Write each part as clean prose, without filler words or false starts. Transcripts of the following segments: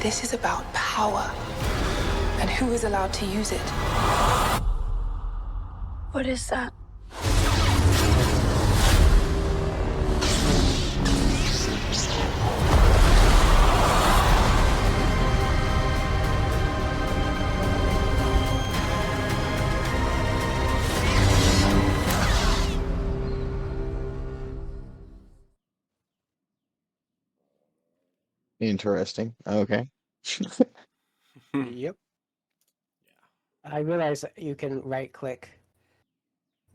This is about power and who is allowed to use it. What is that? Interesting. Okay. Yep. I realize that you can right click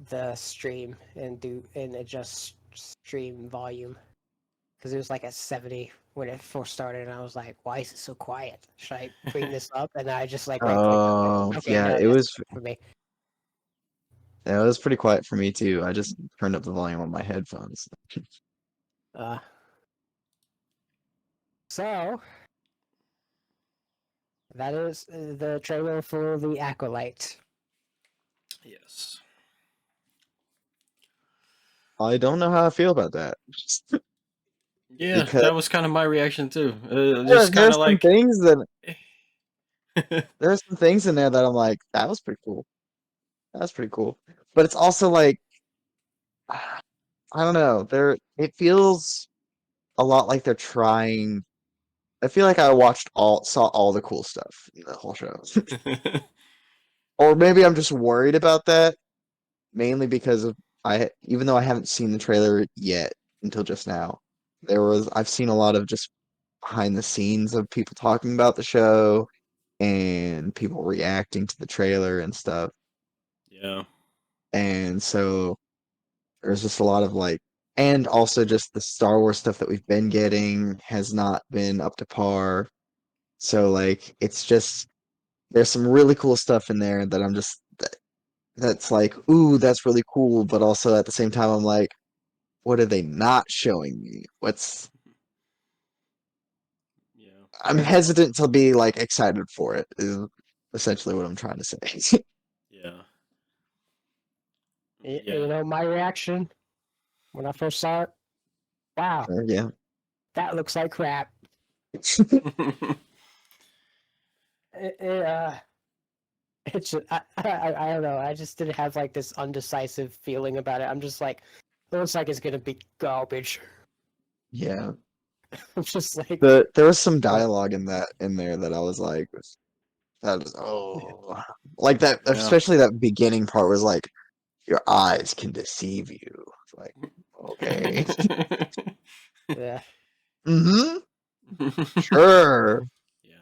the stream and adjust stream volume because it was like at 70 when it first started, and I was like, "Why is it so quiet? Should I bring this up?" And I just like right clicked. Oh, Okay, yeah, no, it that's was good for me. yeah, it was pretty quiet for me too. I just turned up the volume on my headphones. Uh, so that is the trailer for the Acolyte. Yes. I don't know how I feel about that. Yeah, Because that was kind of my reaction too. there's Just kind of some like. things that there's some things in there that I'm like, that was pretty cool. That's pretty cool. But it's also like I don't know. It feels a lot like they're trying. I feel like I saw all the cool stuff in the whole show. Or maybe I'm just worried about that, mainly because of even though I haven't seen the trailer yet until just now, I've seen a lot of just behind the scenes of people talking about the show and people reacting to the trailer and stuff. Yeah. And so there's just a lot of like, and also just the Star Wars stuff that we've been getting has not been up to par. So like, it's just there's some really cool stuff in there that that's like, ooh, that's really cool. But also at the same time, I'm like, what are they not showing me? Yeah. I'm hesitant to be like excited for it, is essentially what I'm trying to say. Yeah. You Yeah. know, my reaction when I first saw it. Wow, Yeah. that looks like crap. It, it's I don't know. I just didn't have like this undecisive feeling about it. I'm just like, it looks like it's gonna be garbage. Yeah. I'm just like, There was some what? dialogue in there that I was like, that is like that, Yeah. especially that beginning part was like, your eyes can deceive you. It's like, okay. Yeah, Mm-hmm. Sure. Yeah.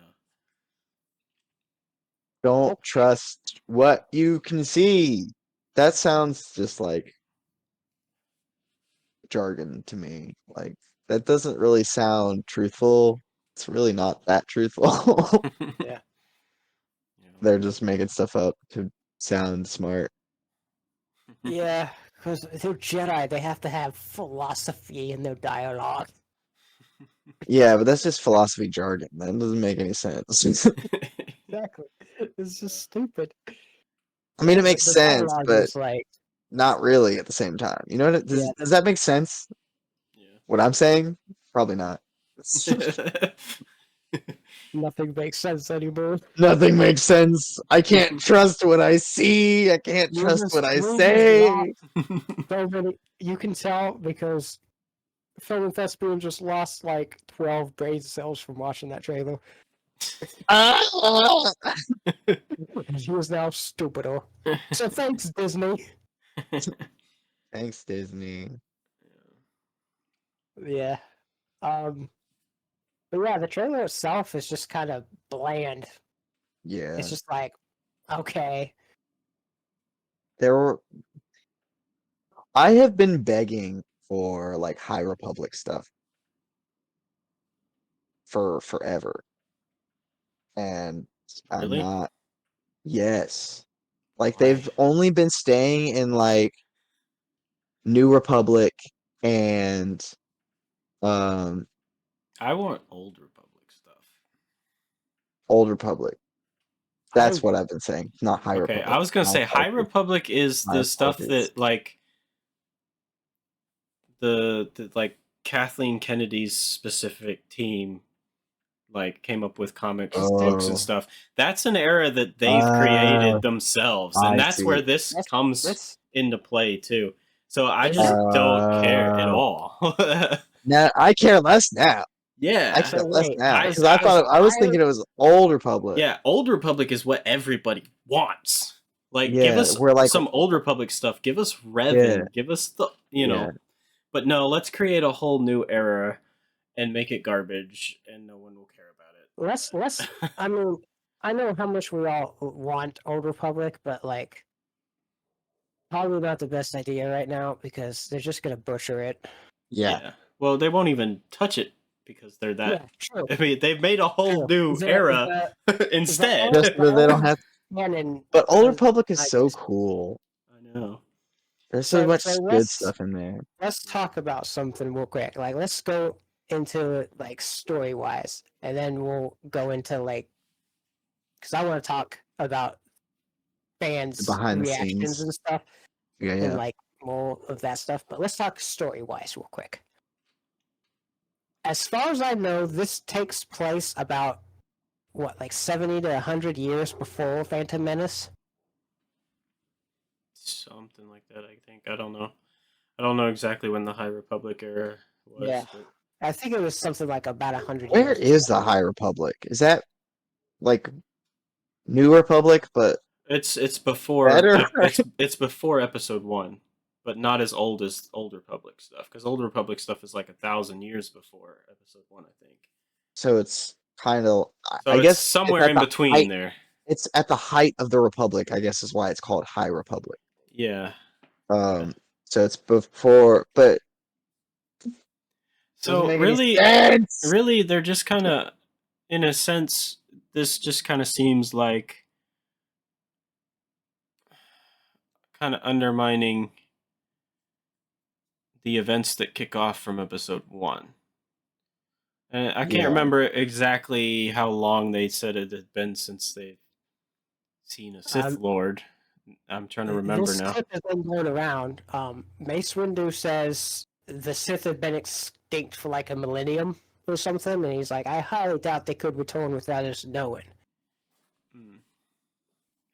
Don't oh, trust what you can see. That sounds just like jargon to me. Like that doesn't really sound truthful. It's really not that truthful. yeah. They're just making stuff up to sound smart. Yeah, because they're Jedi. They have to have philosophy in their dialogue. Yeah, but that's just philosophy jargon. That doesn't make any sense. Exactly. It's just stupid. I mean, it The, makes the sense, dialogue but is like, not really at the same time. You know what? yeah, Does that make sense? What I'm saying? Probably not. nothing makes sense anymore. Nothing makes sense. I can't trust what I see. I can't trust what I We just lost say. so many. You can tell because Film and Thespian just lost like 12 brain cells from watching that trailer. Ah! He was now stupider. So thanks, Disney. Thanks, Disney. Yeah. Um. But yeah, the trailer itself is just kind of bland. Yeah, It's just like, okay, there were. I have been begging for like High Republic stuff for forever, and I'm Really? not. Yes, like Why? they've only been staying in like New Republic and um I want Old Republic stuff. Old Republic. I That's what I've been saying, not High Okay, I Republic. was gonna say High Republic is High the Republic stuff is that like the like Kathleen Kennedy's specific team like came up with comics, Is books, and Oh, stuff. That's an era that they've created themselves, and I that's where see. this That's comes that's into play too. So I is just it? don't care at Uh, all. now I care less now. I Yeah, care So less wait, now I because I is thought I was High thinking it was Old Republic. yeah, Old Republic is what everybody wants. Like, give Yeah, us we're like, some Old Republic stuff. Give us yeah, Revan. Give us the, yeah, But no, let's create a whole new era and make it garbage, and no one will care let's about it. I mean, I know how much we all want Old Republic, but like probably not the best idea right now because they're just gonna butcher it. yeah. Yeah. Well, they won't even touch it because they're that. Yeah, true, I mean, they've made a whole true. new era instead. Just that they don't have. canon But Old does Republic is not so exist. cool. I know. There's so So much good stuff in there. let's talk about something real quick. Like let's go into like story wise, and then we'll go into like because I want to talk about fans' Behind the reactions scenes. and stuff, Yeah, and yeah. like more of that stuff. But let's talk story wise real quick. As far as I know, this takes place about what, like 70 to 100 years before Phantom Menace. Something like that, I think. I don't know. I don't know exactly when the High Republic era was. Yeah. But I think it was something like about 100 Where years. is the High Republic? Is that like New Republic, but it's before better? it's before Episode 1, but not as old as Old Republic stuff. Because Old Republic stuff is like 1,000 years before Episode 1, I think. So it's kind of. So I it's guess it's somewhere at in the between height. there. It's at the height of the Republic. I guess is why it's called High Republic. Yeah. So it's before, but doesn't So make any really, sense. really, they're just kind of, in a sense, this just kind of seems like kind of undermining the events that kick off from Episode 1. And I can't Yeah. remember exactly how long they said it had been since they've seen a Sith Lord. I'm trying to remember This now. clip has been going around. Mace Windu says the Sith have been extinct for like a millennium or something, and he's like, I highly doubt they could return without us knowing. Hmm.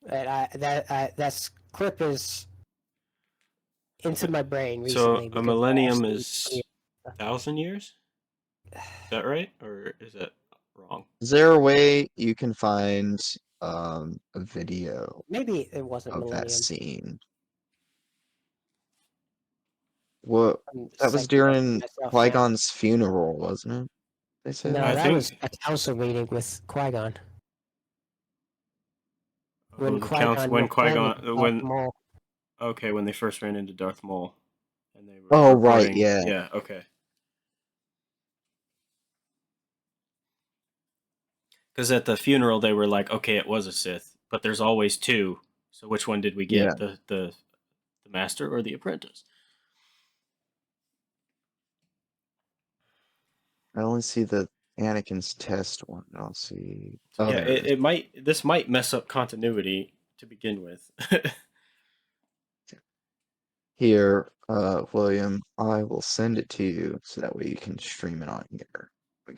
And that clip is into my brain So recently. a because millennium I've is seen- 1,000 years? Is that right? Or is that wrong? Is there a way you can find a video maybe it wasn't of that millennium. scene? What I'm that was second guessing during myself now. Qui-Gon's funeral, wasn't it? They said No, I that think- was a council meeting with Qui-Gon. When Oh, the count Qui-Gon when was Qui-Gon planning when Maul. okay, when they first ran into Darth Maul and they were Oh, right, recording- yeah. Yeah, okay. Because at the funeral they were like, okay, it was a Sith, but there's always two. So which one did we get? Yeah. The master or the apprentice? I only see the Anakin's test one. I'll see. Oh, Yeah, there it is. this might mess up continuity to begin with. Here, William, I will send it to you so that way you can stream it on here. We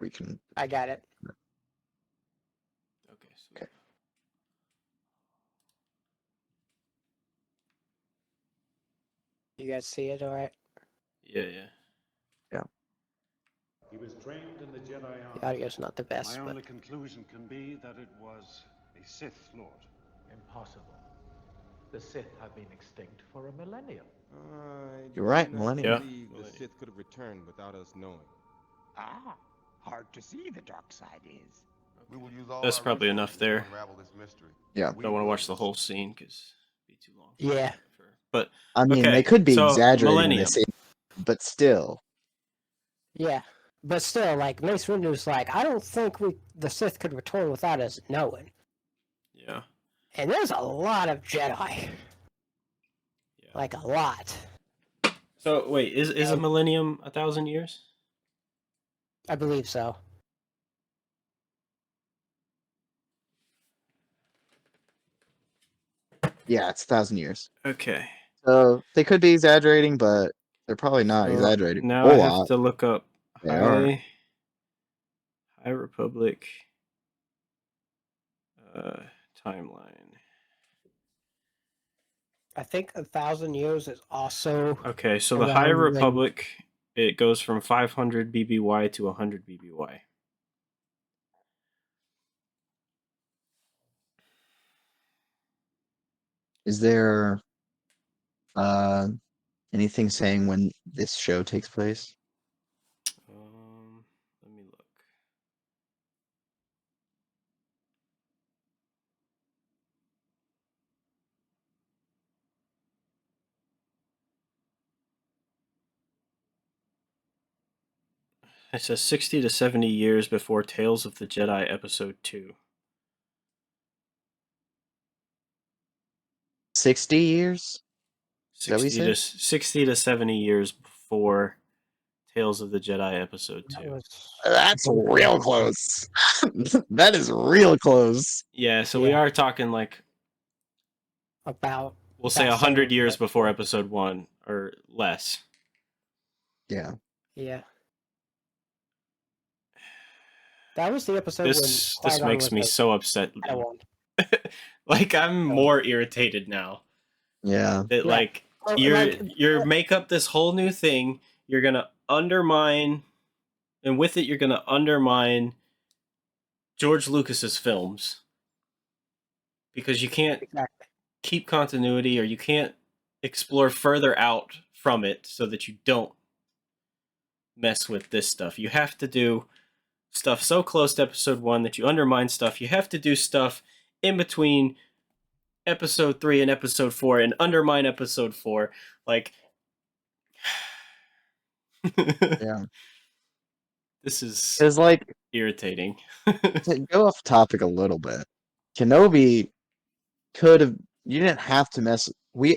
can. I got it. Okay. So Okay. You guys see it, all right? Yeah. He was trained in the Jedi The audio's not the best, My but only conclusion can be that it was a Sith Lord. Impossible. The Sith have been extinct for a millennium. You're right, Millennium. Yeah. Believe the Sith could have returned without us knowing. Ah, hard to see the dark side is. We will use all That's our probably enough resources to there. unravel this mystery. Yeah. Don't want to watch the whole scene because it'd be too long. yeah. But I mean, Okay, they could be so exaggerating Millennium. this, but still. Yeah. But still, like, Mace Windu's like, I don't think the Sith could return without us knowing. yeah. And there's a lot of Jedi. Yeah. Like, a lot. So wait, is a millennium 1,000 years? I believe so. Yeah, it's 1,000 years. Okay. So they could be exaggerating, but they're probably not So exaggerating now a I whole have lot. to look up They are. High High Republic timeline. I think 1,000 years is also Okay, so the around High when- Republic, it goes from 500 BBY to 100 BBY. Is there anything saying when this show takes place? Let me look. It says 60 to 70 years before Tales of the Jedi Episode 2. 60 years? Is that what you 60 to 70 years before Tales of the Jedi Episode 2. That's real close. That is real close. Yeah, so we are talking like about we'll say that 100 same- years before Episode 1 or less. Yeah. Yeah. That was the episode This when Qui-Gon makes was me like, so upset. Padawan. Like I'm more irritated now. Yeah. That Yeah. like Well, you're make up this whole new thing. You're gonna undermine, and with it, you're gonna undermine George Lucas's films because you can't Exactly. keep continuity, or you can't explore further out from it, so that you don't mess with this stuff. You have to do stuff so close to Episode 1 that you undermine stuff. You have to do stuff in between Episode 3 and Episode 4 and undermine Episode 4. Like, Yeah. this is It's like, irritating. to go off topic a little bit, Kenobi could have. You didn't have to mess.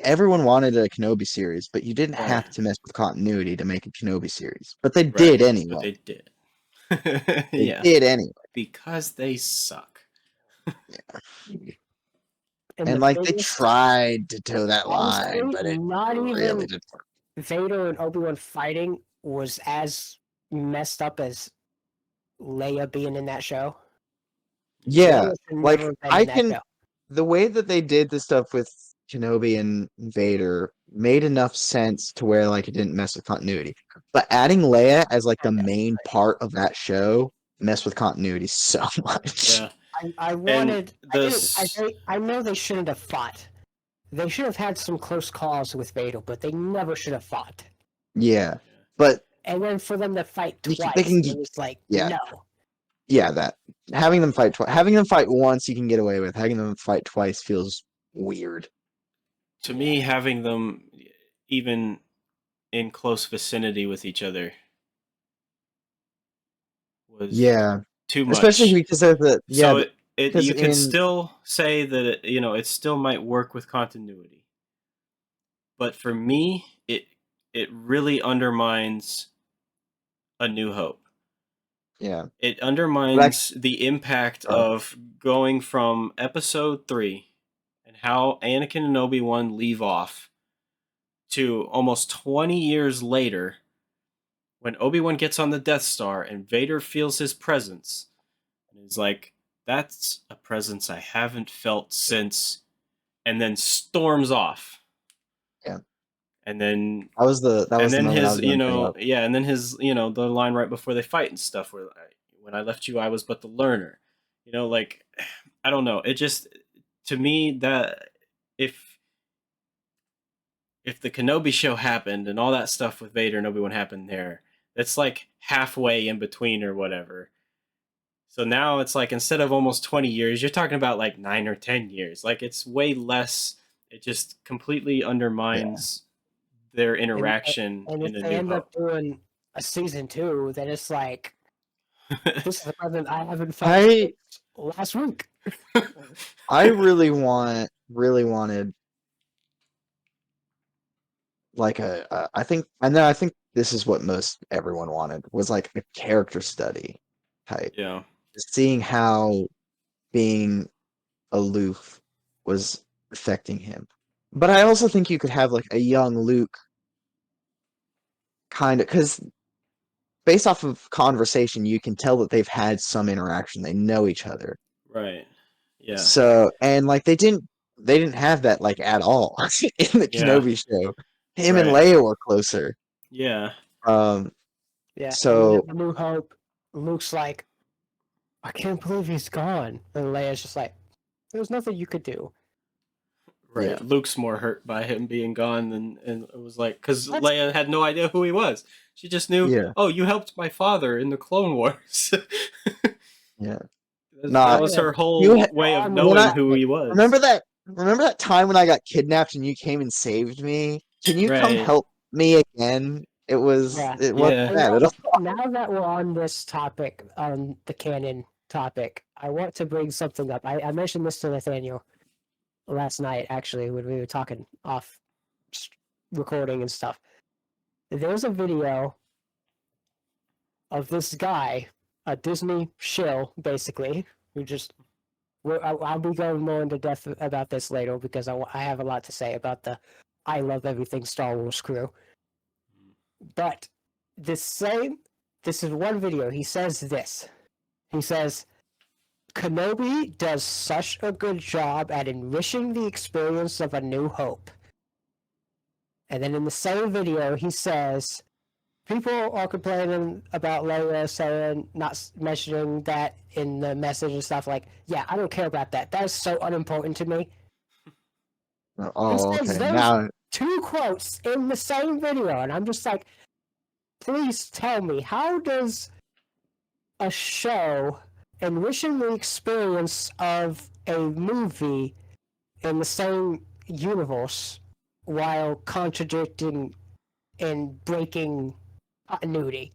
Everyone wanted a Kenobi series, but you didn't have Right. to mess with continuity to make a Kenobi series. But they Right, did but anyway. they did. They Yeah, did anyway. because they suck. And And the like they biggest- tried to toe that honestly, line, but it not really even didn't work. Vader and Obi-Wan fighting was as messed up as Leia being in that show. Yeah, Leia should like never have been I in that can. show. The way that they did the stuff with Kenobi and Vader made enough sense to where like it didn't mess with continuity. But adding Leia as like the main part of that show messed with continuity so much. Yeah. I wanted. this- I know they shouldn't have fought. They should have had some close calls with Vader, but they never should have fought. Yeah, but And then for them to fight They twice, can it get- was like, yeah. no. yeah, that having them fight having them fight once you can get away with. Having them fight twice feels weird. To me, having them even in close vicinity with each other was Yeah, too much. especially because there's the So because you can in- still say that it still might work with continuity, but for me, it really undermines A New Hope. yeah, It undermines the impact Oh. of going from Episode 3 and how Anakin and Obi-Wan leave off to almost 20 years later when Obi-Wan gets on the Death Star and Vader feels his presence. And he's like, that's a presence I haven't felt since, and then storms off. Yeah. And then that was the and then moment I his was gonna bring up. and then his the line right before they fight and stuff where when I left you I was but the learner, like I don't know, it just, to me, that if the Kenobi show happened and all that stuff with Vader and Obi-Wan happened there, it's like halfway in between or whatever. So now it's like, instead of almost 20 years, you're talking about like 9 or 10 years. Like, it's way less. It just completely undermines their interaction And in if A they New end Hope. up doing a season 2, then it's like, this is a present I haven't felt I since last week. I really wanted like I think this is what most everyone wanted was like a character study type. Yeah. Seeing how being aloof was affecting him. But I also think you could have like a young Luke kind of, because based off of conversation, you can tell that they've had some interaction. They know each other. Right. Yeah. So, and like they didn't have that like at all in the Yeah. Kenobi show. Him and Right. Leia were closer. Yeah. Yeah. So and then New Hope, Luke's like, I can't believe he's gone, and Leia's just like, there's nothing you could do. Right. Yeah. Luke's more hurt by him being gone than, and it was like, because What? Leia had no idea who he was. She just knew, Yeah. oh, you helped my father in the Clone Wars. Yeah. That was her whole You way of when knowing who he was. remember that time when I got kidnapped and you came and saved me? Can you come Right. help me again? It wasn't Yeah. bad at all. Now that we're on this topic, on the canon topic, I want to bring something up. I mentioned this to Nathaniel last night, actually, when we were talking off recording and stuff. There's a video of this guy, a Disney shill, basically, who just. I'll be going more into depth about this later because I have a lot to say about the I Love Everything Star Wars crew. But this is one video. He says this. He says, Kenobi does such a good job at enriching the experience of A New Hope. And then in the same video, he says, people are complaining about Leia saying, not mentioning that in the message and stuff like, yeah, I don't care about that. That is so unimportant to me. Oh, He says okay. those Now, two quotes in the same video, and I'm just like, please tell me, how does a show enriching the experience of a movie in the same universe while contradicting and breaking continuity?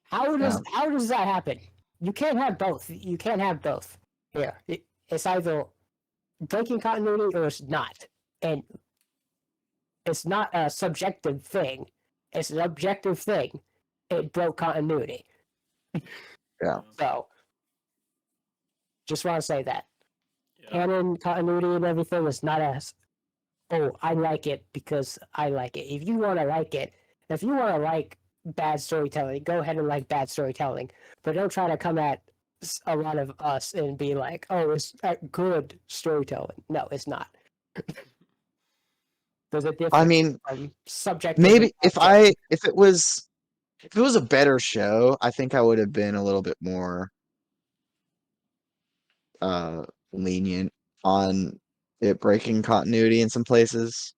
How does that happen? You can't have both. You can't have both. Here, it's either breaking continuity or it's not, and it's not a subjective thing. It's an objective thing. It broke continuity. yeah. So, just want to say that. Yeah. Canon continuity and everything is not as, oh, I like it because I like it. If you want to like it, if you want to like bad storytelling, go ahead and like bad storytelling. But don't try to come at a lot of us and be like, oh, it's good storytelling. No, it's not. There's a difference. I mean, subjective. maybe if it was a better show, I think I would have been a little bit more lenient on it breaking continuity in some places.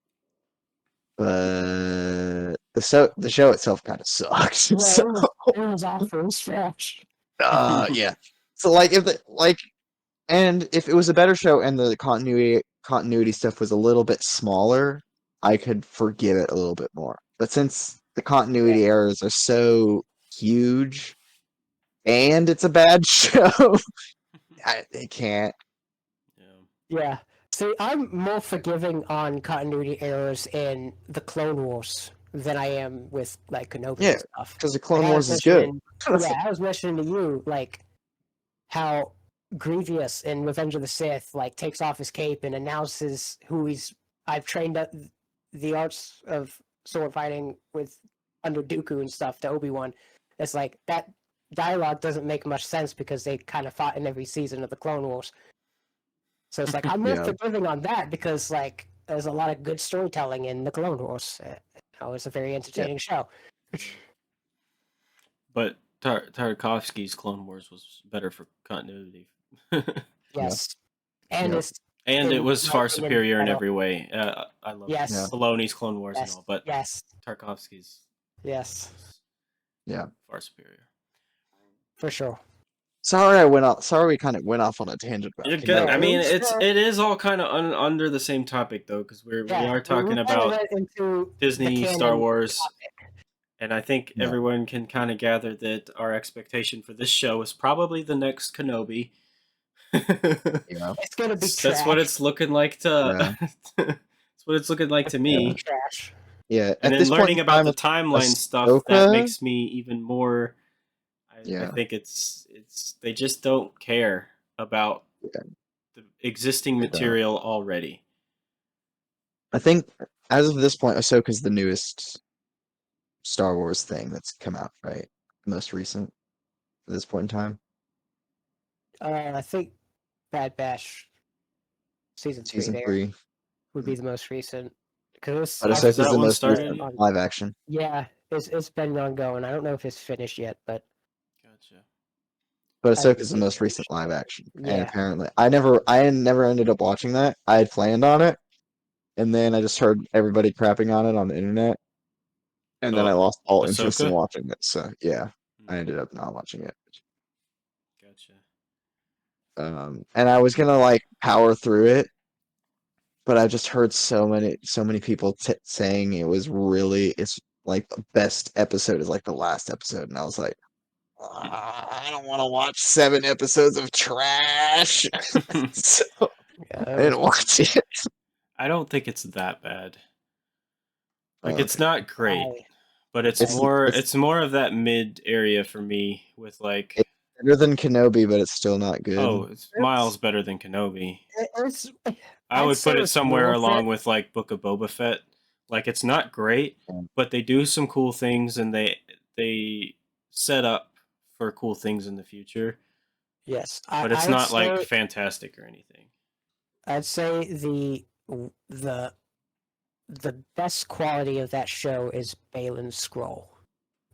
But the show itself kind of sucks. Well, So, it was awful. It was trash. yeah. So like if it was a better show and the continuity stuff was a little bit smaller, I could forgive it a little bit more. But since the continuity errors are so huge and it's a bad show, they can't. Yeah. See, I'm more forgiving on continuity errors in the Clone Wars than I am with like Kenobi and stuff. Because the Clone Like, Wars is good. Yeah, I was mentioning to you like how Grievous in Revenge of the Sith like takes off his cape and announces who I've trained up the arts of sword fighting with under Dooku and stuff to Obi-Wan. It's like that dialogue doesn't make much sense because they kind of fought in every season of the Clone Wars. So it's like I'm more forgiving on that because like there's a lot of good storytelling in the Clone Wars. It's a very entertaining show. But Tarkovsky's Clone Wars was better for continuity. Yes, and it was far opinion, superior in every way. I love Yes. Filoni's Clone Wars and all, but yes, Tarkovsky's far superior. For sure. Sorry, we kind of went off on a tangent. About You're good. I mean, it is all kind of under the same topic though, because we are talking about Disney, Star Wars, and I think everyone can kind of gather that our expectation for this show is probably the next Kenobi. It's gonna be trash. That's what it's looking like to. That's what it's looking like to me. Trash. Yeah, and then learning about the timeline stuff that makes me even more. I think it's they just don't care about the existing material already. I think as of this point, Ahsoka's the newest Star Wars thing that's come out, right? The most recent at this point in time. I think Bad Batch season Season 3 there 3. would be the most recent because But Has Ahsoka's that the one most started recent yet? live action. yeah, it's been ongoing. I don't know if it's finished yet, but Gotcha. But I Ahsoka's the think most recent live action. And yeah, apparently I never ended up watching that. I had planned on it, and then I just heard everybody crapping on it on the internet, and then I Oh, lost all interest in Ahsoka? watching it. So yeah, I Hmm, ended up not watching it. Gotcha. And I was gonna like power through it, but I just heard so many people saying it's like the best episode is like the last episode, and I was like, I don't want to watch 7 episodes of trash. So yeah, I didn't watch it. I don't think it's that bad. Like it's Okay. not great, I but I it's more of that mid area for me with like, It's better than Kenobi, but it's still not good. oh, it's miles better than Kenobi. it's I I'd would say put it it's somewhere worth it. along with like Book of Boba Fett. Like it's not great, but they do some cool things and they set up for cool things in the future. Yes, But it's not like fantastic or anything. I'd say the the best quality of that show is Balin's scroll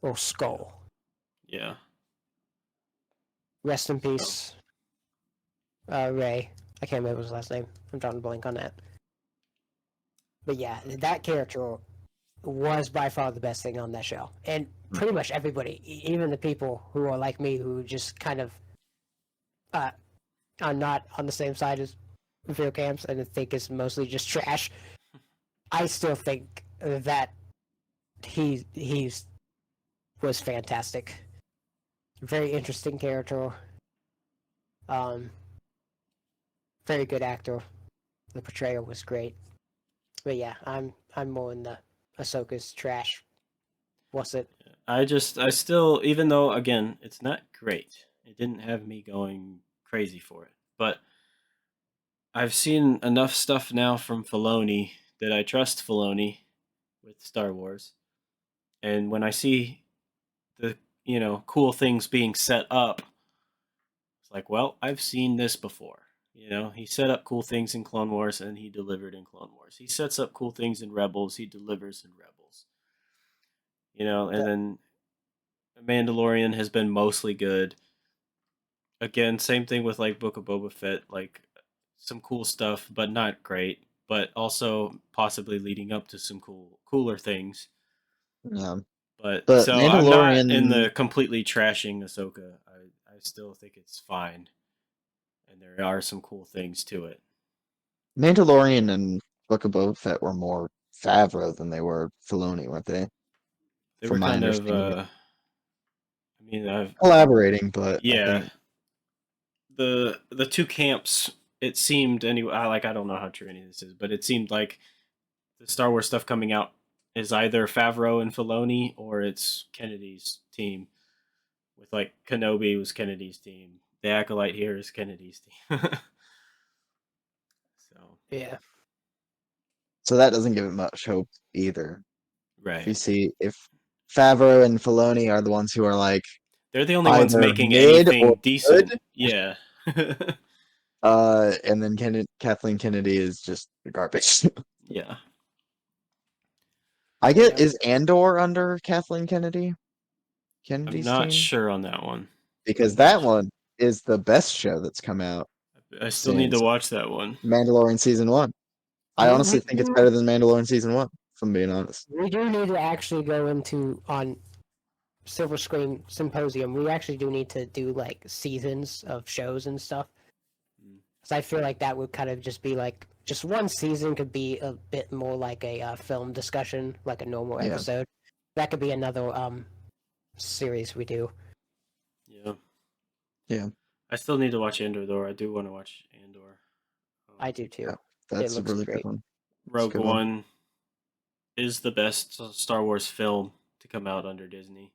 or skull. Yeah. Rest in peace, Ray. I can't remember his last name. I'm drawing a blank on that. But yeah, that character was by far the best thing on that show, and pretty much everybody, even the people who are like me, who just kind of are not on the same side as video camps and think it's mostly just trash. I still think that he's was fantastic. Very interesting character. Um, very good actor. The portrayal was great. But yeah, I'm more in the Ahsoka's trash. What's it? I still, even though again, it's not great. It didn't have me going crazy for it, but I've seen enough stuff now from Filoni that I trust Filoni with Star Wars. And when I see the, cool things being set up, it's like, well, I've seen this before. He set up cool things in Clone Wars and he delivered in Clone Wars. He sets up cool things in Rebels, he delivers in Rebels. And then Mandalorian has been mostly good. Again, same thing with like Book of Boba Fett, like some cool stuff, but not great, but also possibly leading up to some cooler things. Yeah. But But so I'm not in Mandalorian the completely trashing Ahsoka. I still think it's fine, and there are some cool things to it. Mandalorian and Book of Boba Fett were more Favreau than they were Filoni, weren't they? They From were my kind of, understanding. I mean, I've Collaborating, but I yeah, think the two camps. It seemed anyway. I don't know how true any of this is, but it seemed like the Star Wars stuff coming out is either Favreau and Filoni or it's Kennedy's team. With like Kenobi was Kennedy's team. The Acolyte here is Kennedy's team. So Yeah. so that doesn't give it much hope either. If you right, see if Favreau and Filoni are the ones who are like they're the only ones either making mid or anything decent. good, Yeah, and then Kathleen Kennedy is just garbage. yeah. I get Yeah. is Andor under Kathleen I'm Kennedy's not team? sure on that one. Because that one is the best show that's come out I still need to since watch that one. Mandalorian season 1. I honestly think it's better than Mandalorian season 1, if I'm being honest. We do need to actually go into on Silver Screen Symposium. We actually do need to do like seasons of shows and stuff. Because I feel like that would kind of just be like just one season could be a bit more like a film discussion, like a normal Yeah. episode. That could be another series we do. Yeah. Yeah. I still need to watch Andor though. I do want to watch Andor. I do too. Yeah. That's a looks really great. good one. Rogue good one. One is the best Star Wars film to come out under Disney,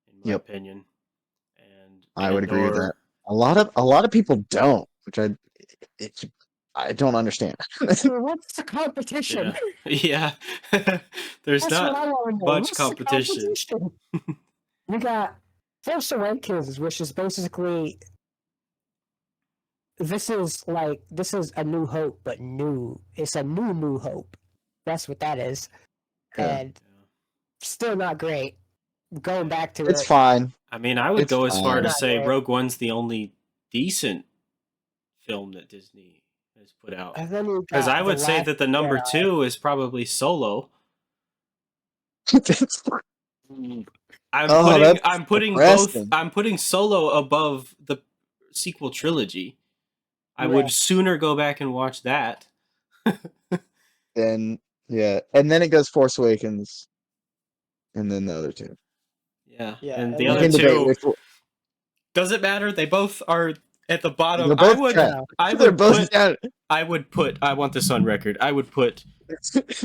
in my Yep. opinion. And I would agree with Andor- that. A lot of people don't, which it I don't understand. What's the competition? Yeah. There's That's what I not want to know. much What's competition. the competition? We got Force Awakens, which is basically this is a New Hope, but new. It's a new Hope. That's what that is, Okay. and still not great. Going back to It's it, fine. I mean, I would It's go as far fine. to Not say great. Rogue One's the only decent film that Disney has put out. And then you Because got I The would say Last that the number Jedi. 2 is probably Solo. Oh, that's I'm putting depressing. I'm putting Solo above the sequel trilogy. I Yeah. would sooner go back and watch that. Then yeah, and then it goes Force Awakens, and then the other two. Yeah. Yeah, And and the We other can debate two, which does it matter? They both are at the bottom. they're both trash. I They're would both put down. I want this on record. I would put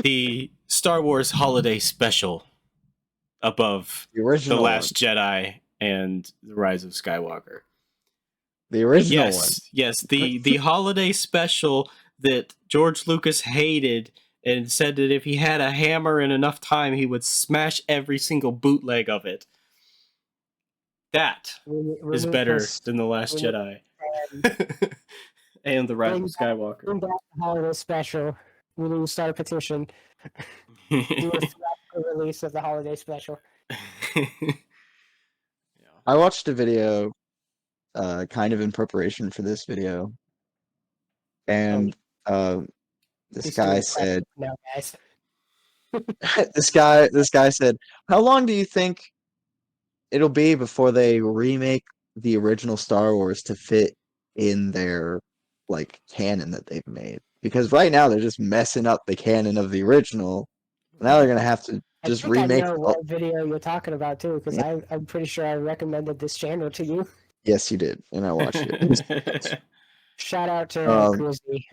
the Star Wars Holiday Special above The The original Last Jedi and The Rise of Skywalker. one. The original Yes, the holiday special that George Lucas hated and said that if he had a hammer and enough time, he would smash every single bootleg of it. That we is need better this- than The Last we need- Jedi and The Rise of Bring Skywalker. back the holiday special. We need to start a petition. Do a theatrical release of the holiday special. I watched a video, kind of in preparation for this video, and this He's guy doing said, prep now, guys. this guy said, "How long do you think it'll be before they remake the original Star Wars to fit in their like canon that they've made? Because right now they're just messing up the canon of the original. Now they're gonna have to I just think I remake. know what video you're talking about too, because Yeah. I'm pretty sure I recommended this channel to you. Yes, you did, and I watched it. Shout out to Um, Grizzly.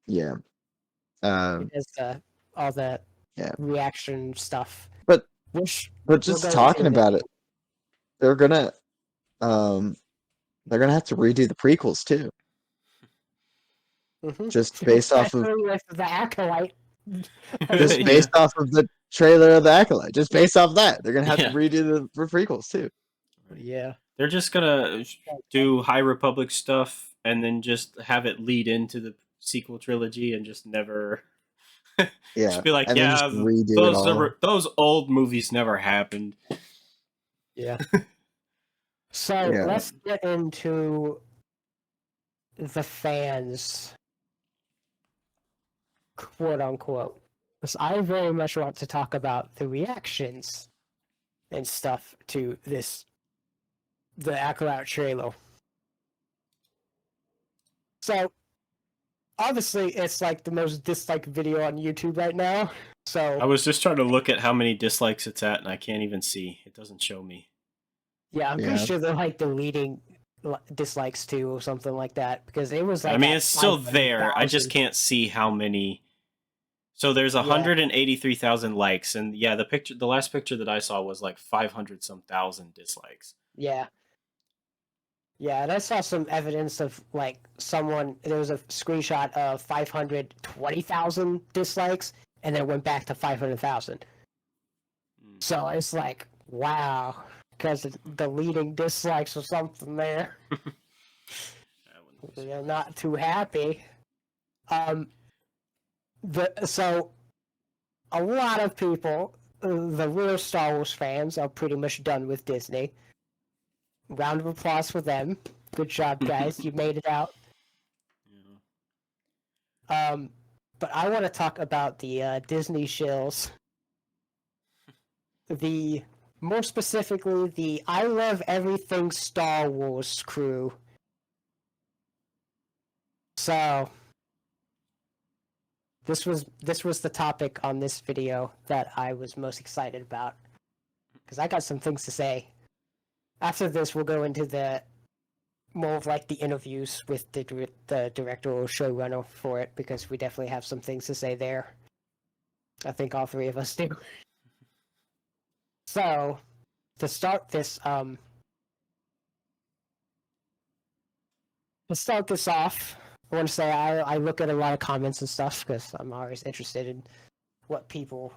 Yeah. He does all the Yeah. reaction stuff. But Which just go talking into about it, they're gonna have to redo the prequels too, just based off of especially with the Acolyte. just based off of the trailer of the Acolyte. Just based off that, they're gonna have to redo the prequels too. Yeah. They're just gonna do High Republic stuff and then just have it lead into the sequel trilogy and just never Yeah, just be like, and then just yeah, redo it all. those old movies never happened. Yeah. So Yeah. let's get into the fans, quote unquote. Because I very much want to talk about the reactions and stuff to the Acolyte trailer. So obviously it's like the most disliked video on YouTube right now. So I was just trying to look at how many dislikes it's at, and I can't even see. It doesn't show me. yeah, I'm pretty sure they're like deleting dislikes too or something like that, because it was like, I mean, it's still there. I just 500,000. can't see how many. So there's 183,000 likes, and yeah, the last picture that I saw was like 500 some thousand dislikes. Yeah. Yeah, and I saw some evidence of like there was a screenshot of 520,000 dislikes, and then it went back to 500,000. So it's like, wow, because the leading dislikes or something there. They're not too happy. So a lot of people, the real Star Wars fans, are pretty much done with Disney. Round of applause for them. Good job, guys. You made it out. But I want to talk about the Disney shills. More specifically, the I Love Everything Star Wars crew. So this was the topic on this video that I was most excited about, because I got some things to say. After this, we'll go into the more of like the interviews with the director or showrunner for it, because we definitely have some things to say there. I think all three of us do. So, to start this off, I want to say I look at a lot of comments and stuff because I'm always interested in what people.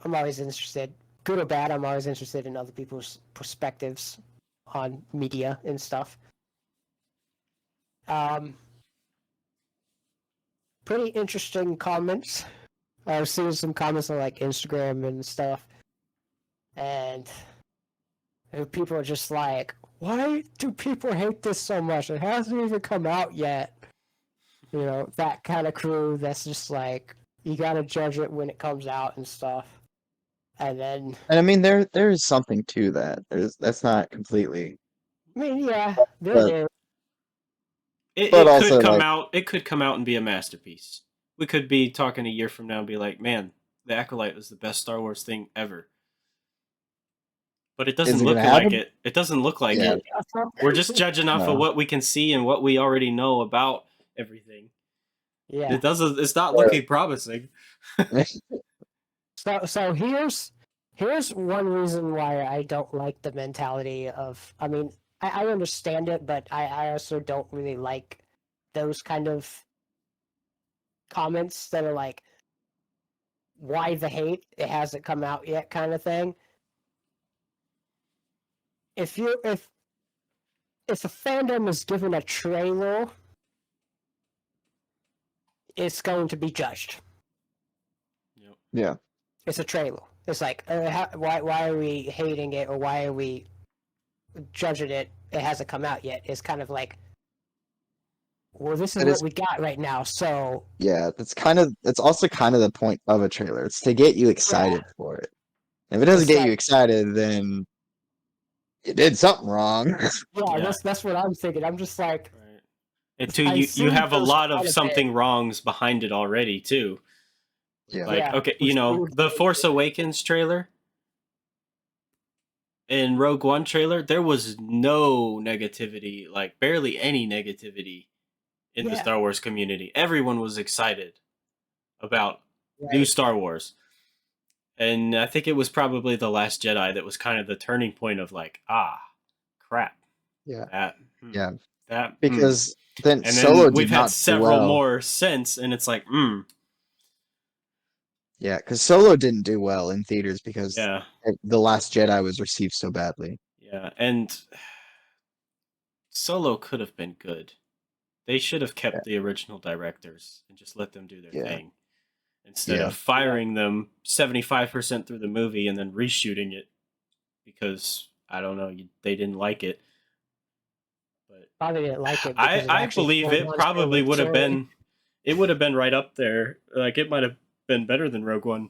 I'm always interested, good or bad. I'm always interested in other people's perspectives on media and stuff. Pretty interesting comments. I've seen some comments on like Instagram and stuff, and people are just like, "Why do people hate this so much? It hasn't even come out yet." You know, that kind of crew that's just like, you gotta judge it when it comes out and stuff. And then, And I mean, there is something to that. That's not completely, I mean, yeah, there but is. It could also come like, out. It could come out and be a masterpiece. We could be talking a year from now and be like, "Man, the Acolyte was the best Star Wars thing ever." But it is doesn't it look gonna like happen? it. It doesn't look like Yeah, it. We're just judging off of no. what we can see and what we already know about everything. Yeah. It doesn't. It's not looking promising. So here's one reason why I don't like the mentality of. I mean, I understand it, but I also don't really like those kind of comments that are like, "Why the hate? It hasn't come out yet," kind of thing. If if a fandom is given a trailer, it's going to be judged. Yep. Yeah. It's a trailer. It's like, why are we hating it, or why are we judging it? It hasn't come out yet. It's kind of like, well, this is It what is. we got right now. So Yeah, it's also kind of the point of a trailer. It's to get you excited for it. If it doesn't it's get like, you excited, then you did something wrong. yeah, Yeah. that's what I'm thinking. I'm just like, Right. And two, I you see have a those lot of quite a something bit. wrongs behind it already too. Yeah. Like, Yeah, okay, you know, the Force Awakens trailer and Rogue One trailer, there was no negativity, like barely any negativity in the yeah, Star Wars community. Everyone was excited about new right. Star Wars. And I think it was probably The Last Jedi that was kind of the turning point of like, crap. Yeah. That, Yeah. that, Because then And then Solo we've did had not do several well. more since, and it's like, Yeah, because Solo didn't do well in theaters because yeah, The Last Jedi was received so badly. yeah. And Solo could have been good. They should have Yeah. kept the original directors and just let them do their Yeah. thing instead of firing them 75% through the movie and then reshooting it because I don't know, they didn't like it. But Probably didn't like it because it I actually believe told it Han probably Solo's would have story. been it would have been right up there. Like it might have been better than Rogue One,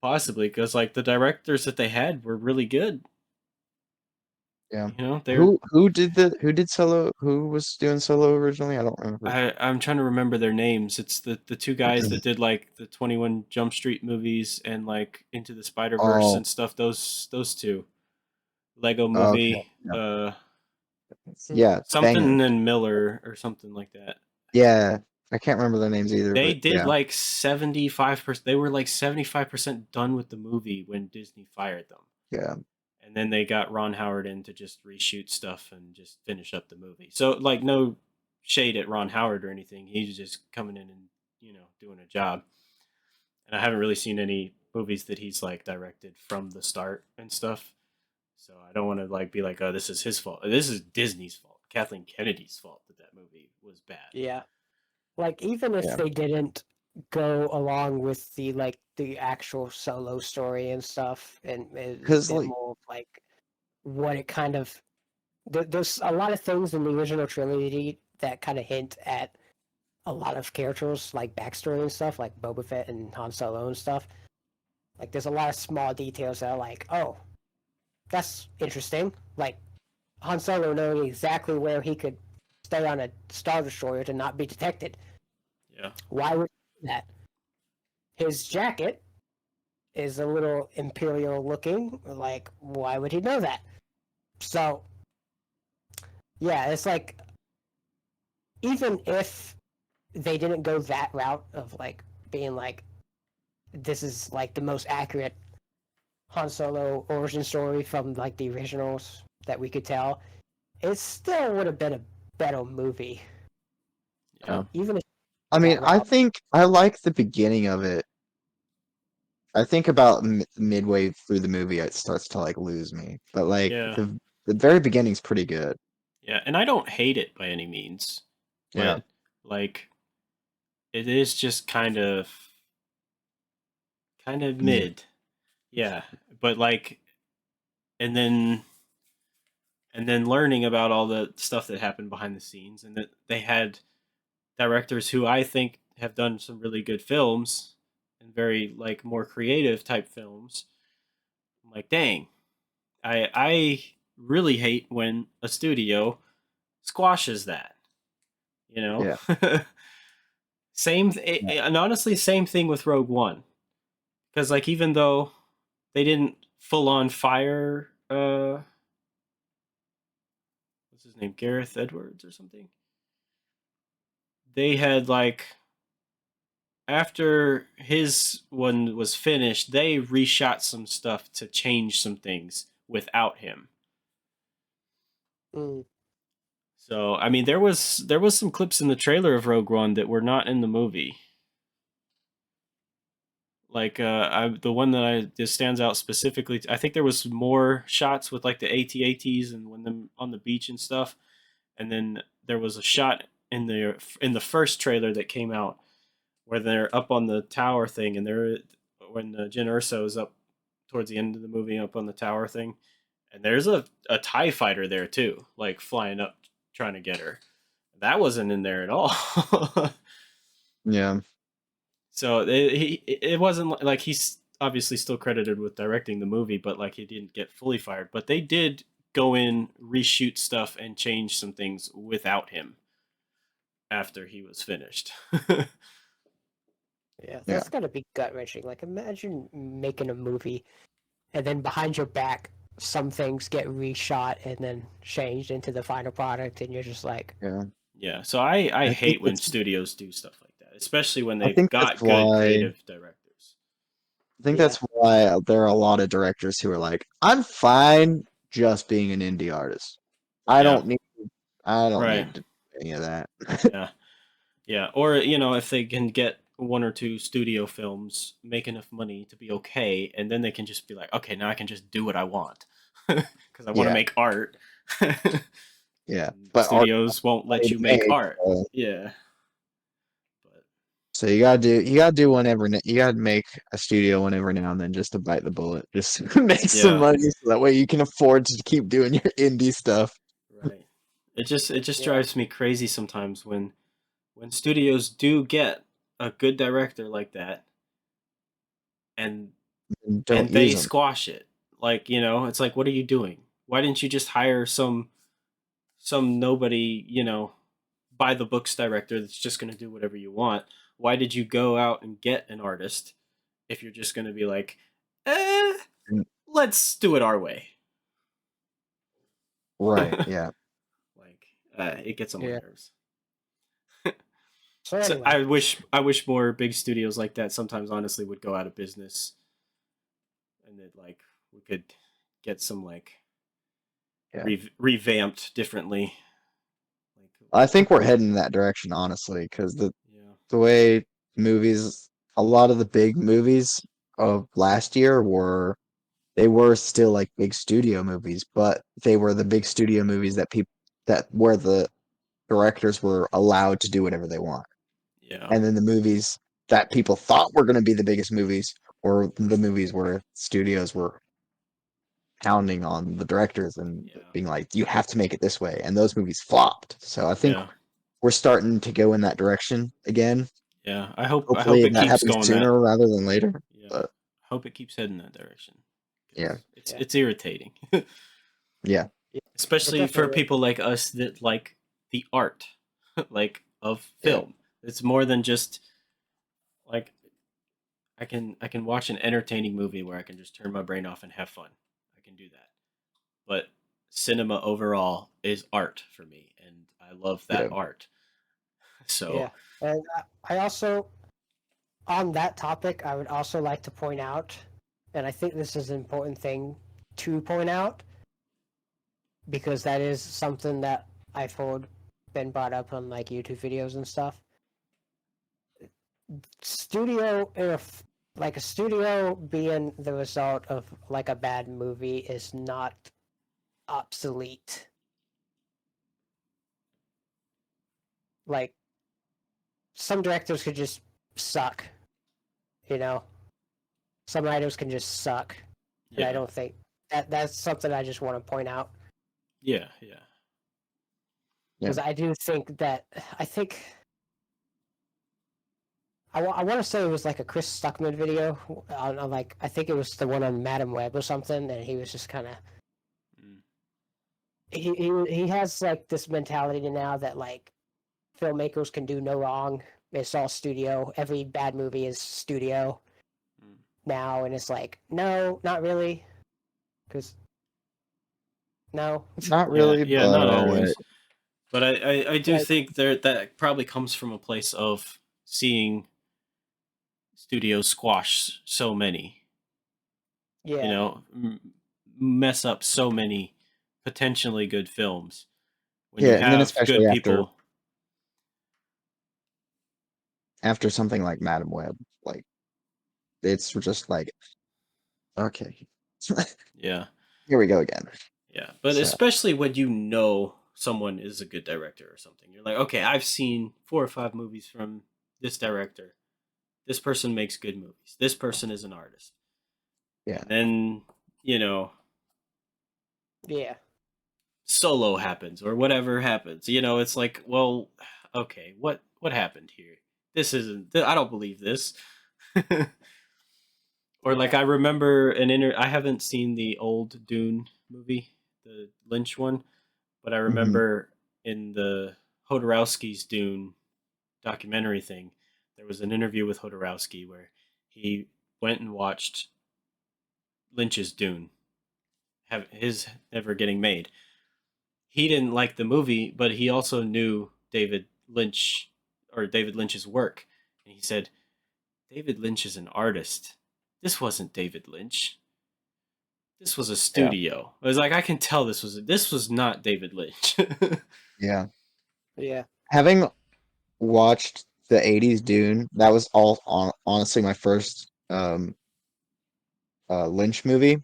possibly because like the directors that they had were really good. Yeah. You know, they're Who did Solo? Who was doing Solo originally? I don't remember. I'm trying to remember their names. It's the two guys that did like the 21 Jump Street movies and like Into the Spider-Verse Oh, and stuff. Those two. Lego okay. Movie, Yeah. Yeah, something bangers. and Miller or something like that. Yeah, I can't remember their names either, They but did yeah. like 75%. They were like 75% done with the movie when Disney fired them. Yeah. And then they got Ron Howard in to just reshoot stuff and just finish up the movie. So like no shade at Ron Howard or anything. He's just coming in and, doing a job. And I haven't really seen any movies that he's like directed from the start and stuff. So I don't want to like be like, oh, this is his fault. This is Disney's fault. Kathleen Kennedy's fault that movie was bad. Yeah. Like, even if Yeah. they didn't go along with the actual Solo story and stuff, and a 'Cause, bit like, more of like what it kind of there's a lot of things in the original trilogy that kind of hint at a lot of characters like backstory and stuff, like Boba Fett and Han Solo and stuff. Like, there's a lot of small details that are like, oh, that's interesting. Like Han Solo knowing exactly where he could stay on a Star Destroyer to not be detected. Yeah. Why would he do that? His jacket is a little imperial looking. Like, why would he know that? So, yeah, it's like, even if they didn't go that route of like being like, this is like the most accurate Han Solo origin story from like the originals that we could tell, it still would have been a better movie. Yeah. Even if I mean, that I route. think I like the beginning of it. I think about midway through the movie, it starts to like lose me. But like Yeah. the very beginning's pretty good. Yeah, and I don't hate it by any means, Yeah. but like it is just kind of Yeah. mid. Yeah, but like and then learning about all the stuff that happened behind the scenes and that they had directors who I think have done some really good films and very like more creative type films. I'm like, dang, I really hate when a studio squashes that, you know? Yeah. And honestly, same thing with Rogue One. Because like even though they didn't full on fire what's his name? Gareth Edwards or something? They had like after his one was finished, they reshot some stuff to change some things without him. Mm. So I mean, there was some clips in the trailer of Rogue One that were not in the movie. Like the one that this stands out specifically. I think there was more shots with like the AT-ATs and when them on the beach and stuff. And then there was a shot in the first trailer that came out where they're up on the tower thing, and they're when Jyn Erso is up towards the end of the movie up on the tower thing, and there's a TIE fighter there too, like flying up trying to get her. That wasn't in there at all. Yeah. So it wasn't like he's obviously still credited with directing the movie, but like he didn't get fully fired. But they did go in, reshoot stuff, and change some things without him after he was finished. Yeah, Yeah. that's gotta be gut wrenching. Like, imagine making a movie, and then behind your back, some things get reshot and then changed into the final product, and you're just like, Yeah. Yeah, so I I think hate when that's studios do stuff like that, especially when I they've think that's got good why creative directors. I think Yeah. that's why there are a lot of directors who are like, I'm fine just being an indie artist. I Yeah, don't need I don't right. need to do any of that. Yeah, yeah. Or if they can get one or two studio films, make enough money to be okay, and then they can just be like, okay, now I can just do what I want because I want to Yeah. make art. Yeah. The But art studios won't let money you to make make, art. so Yeah, but so you gotta do you gotta make a studio one every now and then just to bite the bullet. Just make some yeah, money so that way you can afford to keep doing your indie stuff. right. It just yeah, drives me crazy sometimes when studios do get a good director like that and And don't and they use them. squash it. Like, it's like, what are you doing? Why didn't you just hire some nobody, by the books director that's just going to do whatever you want? Why did you go out and get an artist if you're just going to be like, let's do it our way? Right, yeah. Like, it gets on my yeah. nerves. So So anyway, I wish more big studios like that sometimes honestly would go out of business, and that like we could get some like Yeah. revamped differently. Like, I think we're heading in that direction, honestly, because yeah, the way movies, a lot of the big movies of last year they were still like big studio movies, but they were the big studio movies that where the directors were allowed to do whatever they want. yeah, And then the movies that people thought were going to be the biggest movies were the movies where studios were pounding on the directors and yeah, being like, you have to make it this way. And those movies flopped. So I think yeah, we're starting to go in that direction again. yeah. I hope Hopefully it that keeps happens going that. sooner rather than later. Yeah, But I hope it keeps heading that direction. 'Cause yeah, it's yeah, it's irritating, yeah, yeah, it especially for definitely. people like us that like the art, like of yeah, film. It's more than just like I can watch an entertaining movie where I can just turn my brain off and have fun. I can do that. But cinema overall is art for me, and I love that yeah, art. So Yeah, and I also, on that topic, I would also like to point out, and I think this is an important thing to point out, because that is something that I've heard been brought up on like YouTube videos and stuff. Studio, if like a studio being the result of like a bad movie is not obsolete. Like some directors could just suck, you know. Some writers can just suck, and I Yeah. don't think that's something I just want to point out. Yeah. Because I do think that I want to say it was like a Chris Stuckman video on like I think it was the one on Madam Web or something, and he was just kind of Mm. he has like this mentality now that like filmmakers can do no wrong. It's all studio. Every bad movie is studio now, and it's like no, not really, because no, Not really, Yeah, not but always. But I do Like- think that probably comes from a place of seeing studios squash so many, yeah, you know, mess up so many potentially good films. When you yeah, and then have especially good after people, something like Madam Web, like it's just like okay, yeah, here we go again. yeah. But So especially when you know someone is a good director or something, you're like, okay, I've seen 4 or 5 movies from this director. This person makes good movies. This person is an artist. yeah, And then, you know, yeah, Solo happens or whatever happens. You know, it's like, well, okay, what happened here? This isn't. I don't believe this. Or like I remember I haven't seen the old Dune movie, the Lynch one, but I mhm. remember in the Hodorowski's Dune documentary thing, there was an interview with Hodorowski where he went and watched Lynch's Dune, have his never getting made. He didn't like the movie, but he also knew David Lynch or David Lynch's work. And he said, David Lynch is an artist. This wasn't David Lynch. This was a Yeah, studio. I was like, I can tell this was not David Lynch. yeah. yeah, Having watched the '80s Dune, that was honestly my first Lynch movie.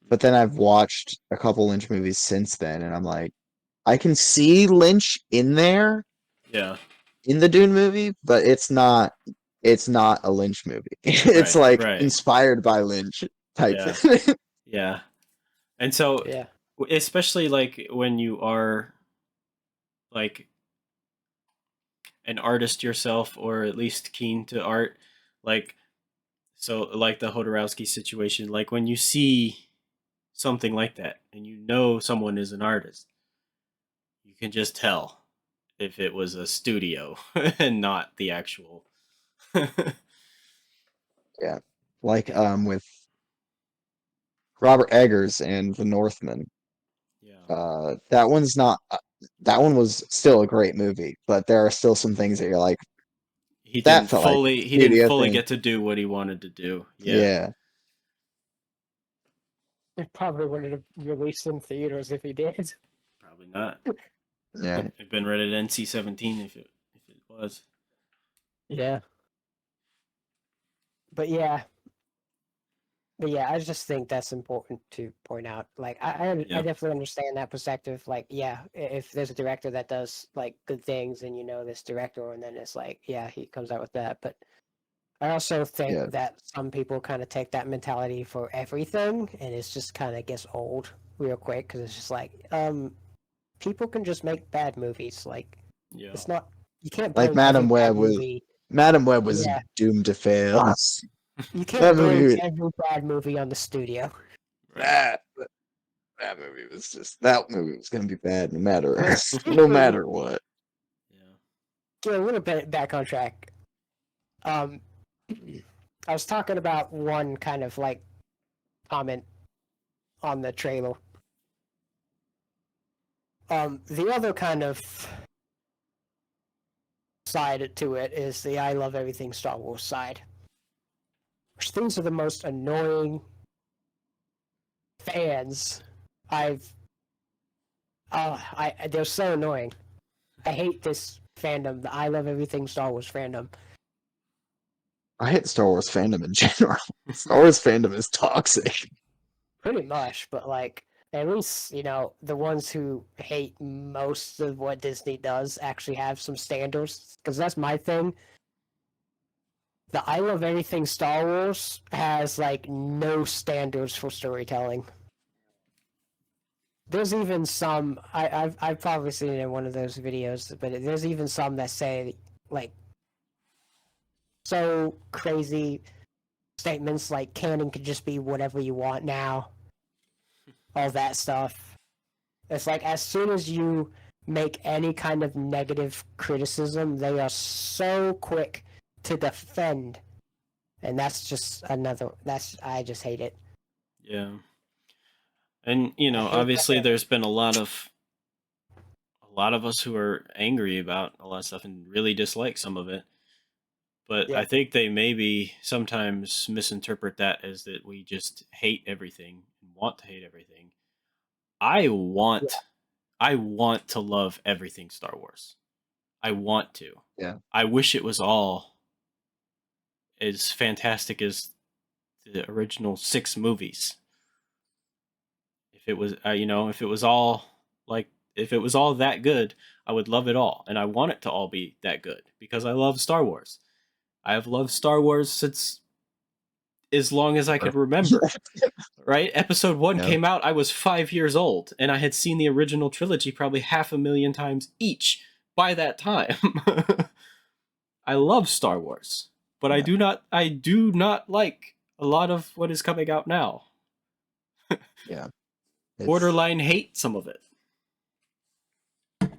But then I've watched a couple Lynch movies since then, and I'm like, I can see Lynch in there Yeah. in the Dune movie, but it's not a Lynch movie. It's Right. like Right. inspired by Lynch type Yeah. thing. Yeah. And so, yeah, especially like when you are like an artist yourself, or at least keen to art, like so, like the Hodorowski situation, like when you see something like that and you know someone is an artist, you can just tell if it was a studio and not the actual. Yeah. Like with Robert Eggers and The Northman. Yeah. That one's not that one was still a great movie, but there are still some things that you're like, that felt like a He didn't studio fully thing. get to do what he wanted to do. Yeah. Yeah. it probably wouldn't have released in theaters if he did. Probably not. Yeah. It'd been rated NC-17 if it was. Yeah, but yeah, I just think that's important to point out. Like, I Yeah. definitely understand that perspective. Like, yeah, if there's a director that does like good things, and you know this director, and then it's like, yeah, he comes out with that. But I also think Yeah. that some people kind of take that mentality for everything, and it's just kind of gets old real quick because it's just like, people can just make bad movies. Like, Yeah. it's not you can't Like blame every bad Madam Web was Yeah, doomed to fail. you That can't blame movie every bad movie on the studio. Right. that movie was just that movie was gonna be bad no matter no matter what. Yeah. Get a little bit back on track. I was talking about one kind of like comment on the trailer. The other kind of side to it is the I love everything Star Wars side. Which these are the most annoying fans I've they're so annoying. I hate this fandom, the I Love Everything Star Wars fandom. I hate Star Wars fandom in general. Star Wars fandom is toxic. Pretty much, but like at least, the ones who hate most of what Disney does actually have some standards. Because that's my thing. The I Love Everything Star Wars has like no standards for storytelling. There's even some I've probably seen it in one of those videos, but there's even some that say like so crazy statements like canon could just be whatever you want now. All that stuff. It's like as soon as you make any kind of negative criticism, they are so quick to defend. And that's just I just hate it. Yeah. And I hate obviously that. there's been a lot of us who are angry about a lot of stuff and really dislike some of it. But Yeah. I think they maybe sometimes misinterpret that as that we just hate everything and want to hate everything. I want to love everything Star Wars. I want to. Yeah. I wish it was all as fantastic as the original 6 movies. If it was, if it was all that good, I would love it all, and I want it to all be that good because I love Star Wars. I have loved Star Wars since as long as I could remember. Right? Episode 1 came out, I was 5 years old, and I had seen the original trilogy probably 500,000 times each by that time. I love Star Wars, but I do not like a lot of what is coming out now. Yeah. Borderline hate some of it.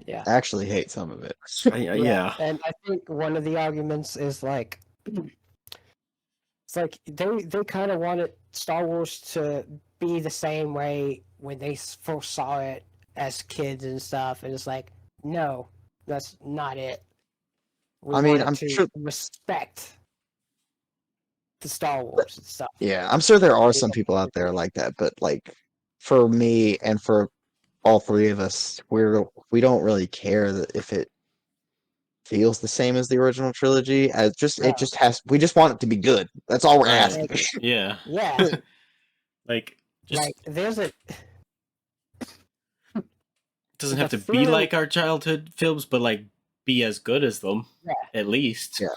Yeah. I actually hate some of it. Yeah. And I think one of the arguments is like it's like they kind of wanted Star Wars to be the same way when they first saw it as kids and stuff, and it's like, no, that's not it. We I mean, wanted I'm to sure. respect the Star Wars and stuff. Yeah, I'm sure there are some people out there like that, but like for me and for all three of us, we don't really care that if it feels the same as the original trilogy. We just want it to be good. That's all we're Right. asking. Yeah. Yeah. Like just Like there's a doesn't the have to be feeling- like our childhood films, but like be as good as them. Yeah. At least. Yeah.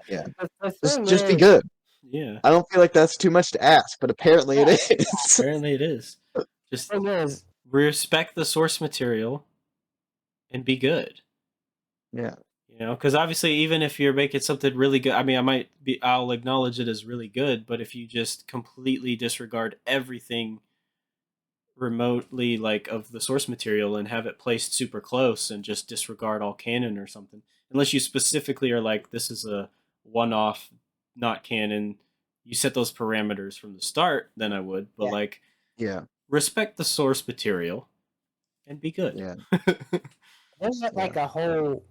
Yeah. The thing Just be is- good. Yeah. I don't feel like that's too much to ask, but apparently it is. Apparently it is. Just thing is, respect the source material and be good. Yeah. Because obviously, even if you're making something really good, I mean, I'll acknowledge it as really good, but if you just completely disregard everything remotely, like, of the source material and have it placed super close and just disregard all canon or something, unless you specifically are like, this is a one-off, not canon, you set those parameters from the start, then I would, but respect the source material and be good. Yeah. There's like a whole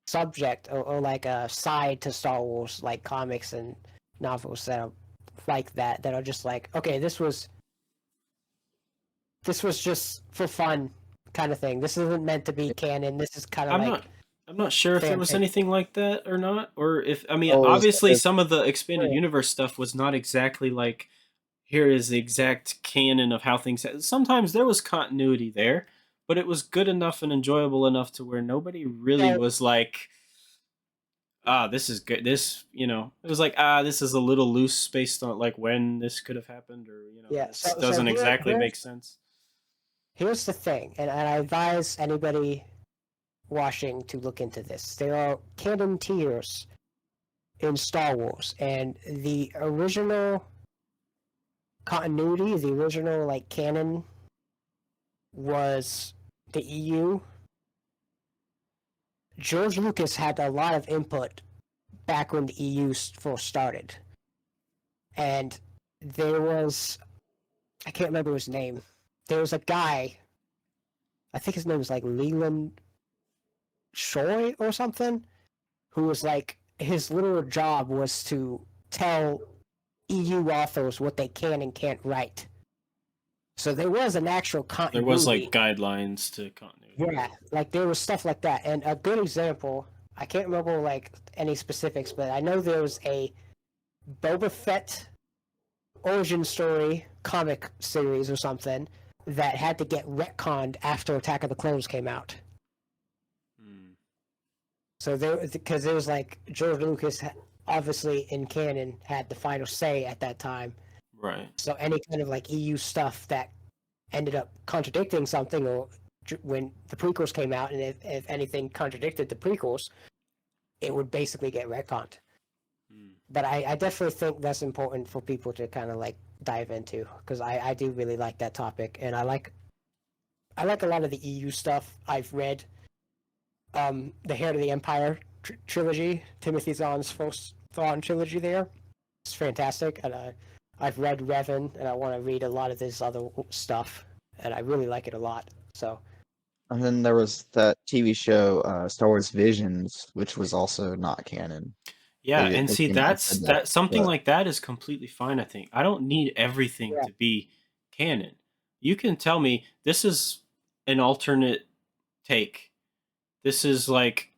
subject or like a side to Star Wars, like comics and novels that are like that are just like, okay, this was just for fun kind of thing. This isn't meant to be canon. This is kind of I'm not sure if there was anything like that or not, or if obviously it's- some of the expanded universe stuff was not exactly like, here is the exact canon of how things. Sometimes there was continuity there, but it was good enough and enjoyable enough to where nobody really was like, this is good. This, it was like, this is a little loose based on like when this could have happened, or this doesn't exactly make sense. Here's the thing, and I advise anybody watching to look into this. There are canon tiers in Star Wars, and the original continuity, the original like canon, was the EU. George Lucas had a lot of input back when the EU first started, and there was, I can't remember his name. There was a guy, I think his name was like Leland Shoy or something, who was like, his little job was to tell EU authors what they can and can't write. So there was an actual There continuity. was like guidelines to continuity. Yeah, like there was stuff like that. And a good example, I can't remember like any specifics, but I know there was a Boba Fett origin story comic series or something that had to get retconned after Attack of the Clones came out. So because there was like George Lucas, obviously in canon, had the final say at that time. Right. So any kind of like EU stuff that ended up contradicting something, or when the prequels came out, and if anything contradicted the prequels, it would basically get retconned. But I definitely think that's important for people to kind of like dive into, because I do really like that topic, and I like a lot of the EU stuff. I've read the Heir to the Empire trilogy, Timothy Zahn's first Thrawn trilogy there. It's fantastic, and I've read Revan, and I want to read a lot of this other stuff, and I really like it a lot. So. And then there was that TV show, Star Wars Visions, which was also not canon. Yeah, They and see, came out and that's said that something but- like that is completely fine. I think I don't need everything to be canon. You can tell me this is an alternate take. This is like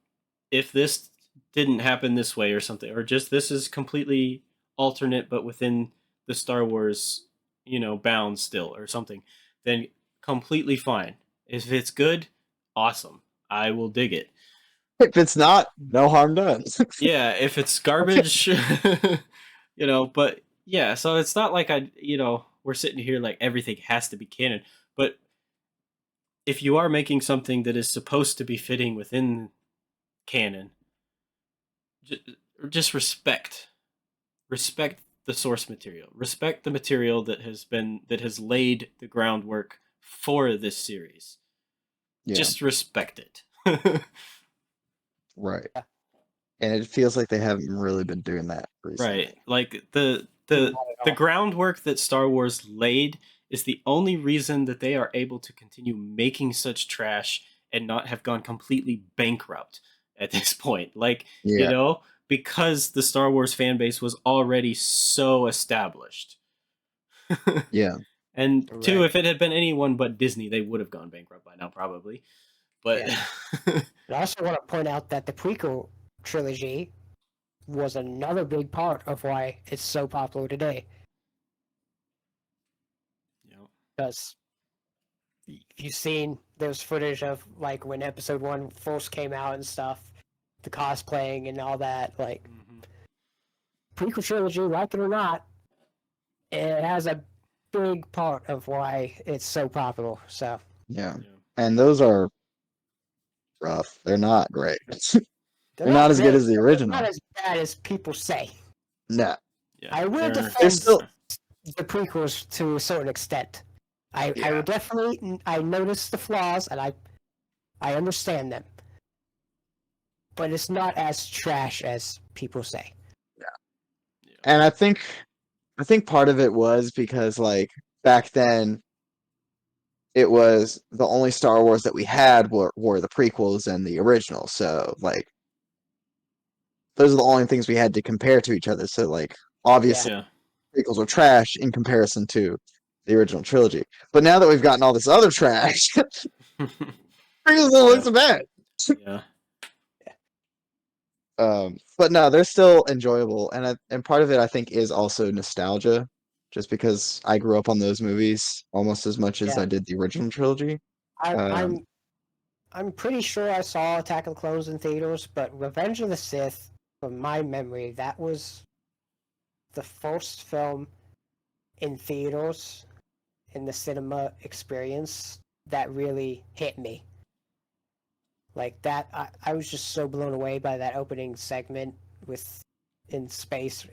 if this didn't happen this way or something, or just this is completely alternate but within the Star Wars, bounds still or something. Then completely fine. If it's good, awesome. I will dig it. If it's not, no harm done. Yeah, if it's garbage, but yeah, so it's not like we're sitting here like everything has to be canon. But if you are making something that is supposed to be fitting within canon, just respect the source material. Respect the material that has laid the groundwork for this series. Yeah. Just respect it. Right. And it feels like they haven't really been doing that recently. Right. Like the groundwork that Star Wars laid is the only reason that they are able to continue making such trash and not have gone completely bankrupt at this point. Like, because the Star Wars fan base was already so established. Yeah. And two, if it had been anyone but Disney, they would have gone bankrupt by now, probably. But I also want to point out that the prequel trilogy was another big part of why it's so popular today. Because you've seen there's footage of like when Episode 1 first came out and stuff, the cosplaying and all that. Like prequel trilogy, like it or not, it has a big part of why it's so popular. So Yeah. And those are rough. They're not great. They're not as good as the original. They're not as bad as people say. No. Yeah, I will defend the prequels to a certain extent. I would definitely. I notice the flaws and I understand them, but it's not as trash as people say. Yeah. And I think part of it was because like back then it was the only Star Wars that we had were the prequels and the original. So like those are the only things we had to compare to each other. So like obviously prequels are trash in comparison to the original trilogy. But now that we've gotten all this other trash, prequels don't look so bad. Yeah. But no, they're still enjoyable, and part of it I think is also nostalgia, just because I grew up on those movies almost as much as I did the original trilogy. I'm pretty sure I saw Attack of the Clones in theaters, but Revenge of the Sith, from my memory, that was the first film in theaters in the cinema experience that really hit me. Like that, I was just so blown away by that opening segment with in space,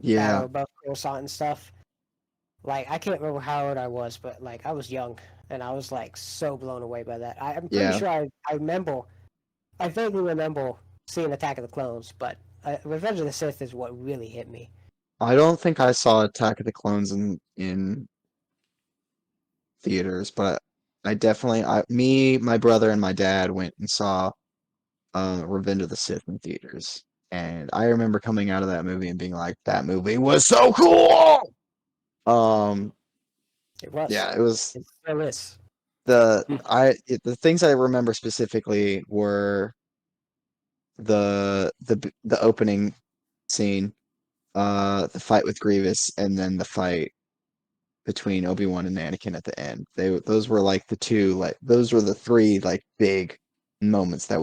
battle above Coruscant and stuff. Like I can't remember how old I was, but like I was young and I was like so blown away by that. I'm pretty sure I remember, I vaguely remember seeing Attack of the Clones, but Revenge of the Sith is what really hit me. I don't think I saw Attack of the Clones in theaters, but I definitely my brother and my dad went and saw Revenge of the Sith in theaters. And I remember coming out of that movie and being like, that movie was so cool. It was. Yeah, it was It still is. the things I remember specifically were the opening scene, the fight with Grievous, and then the fight between Obi-Wan and Anakin at the end. Those were like those were the three like big moments that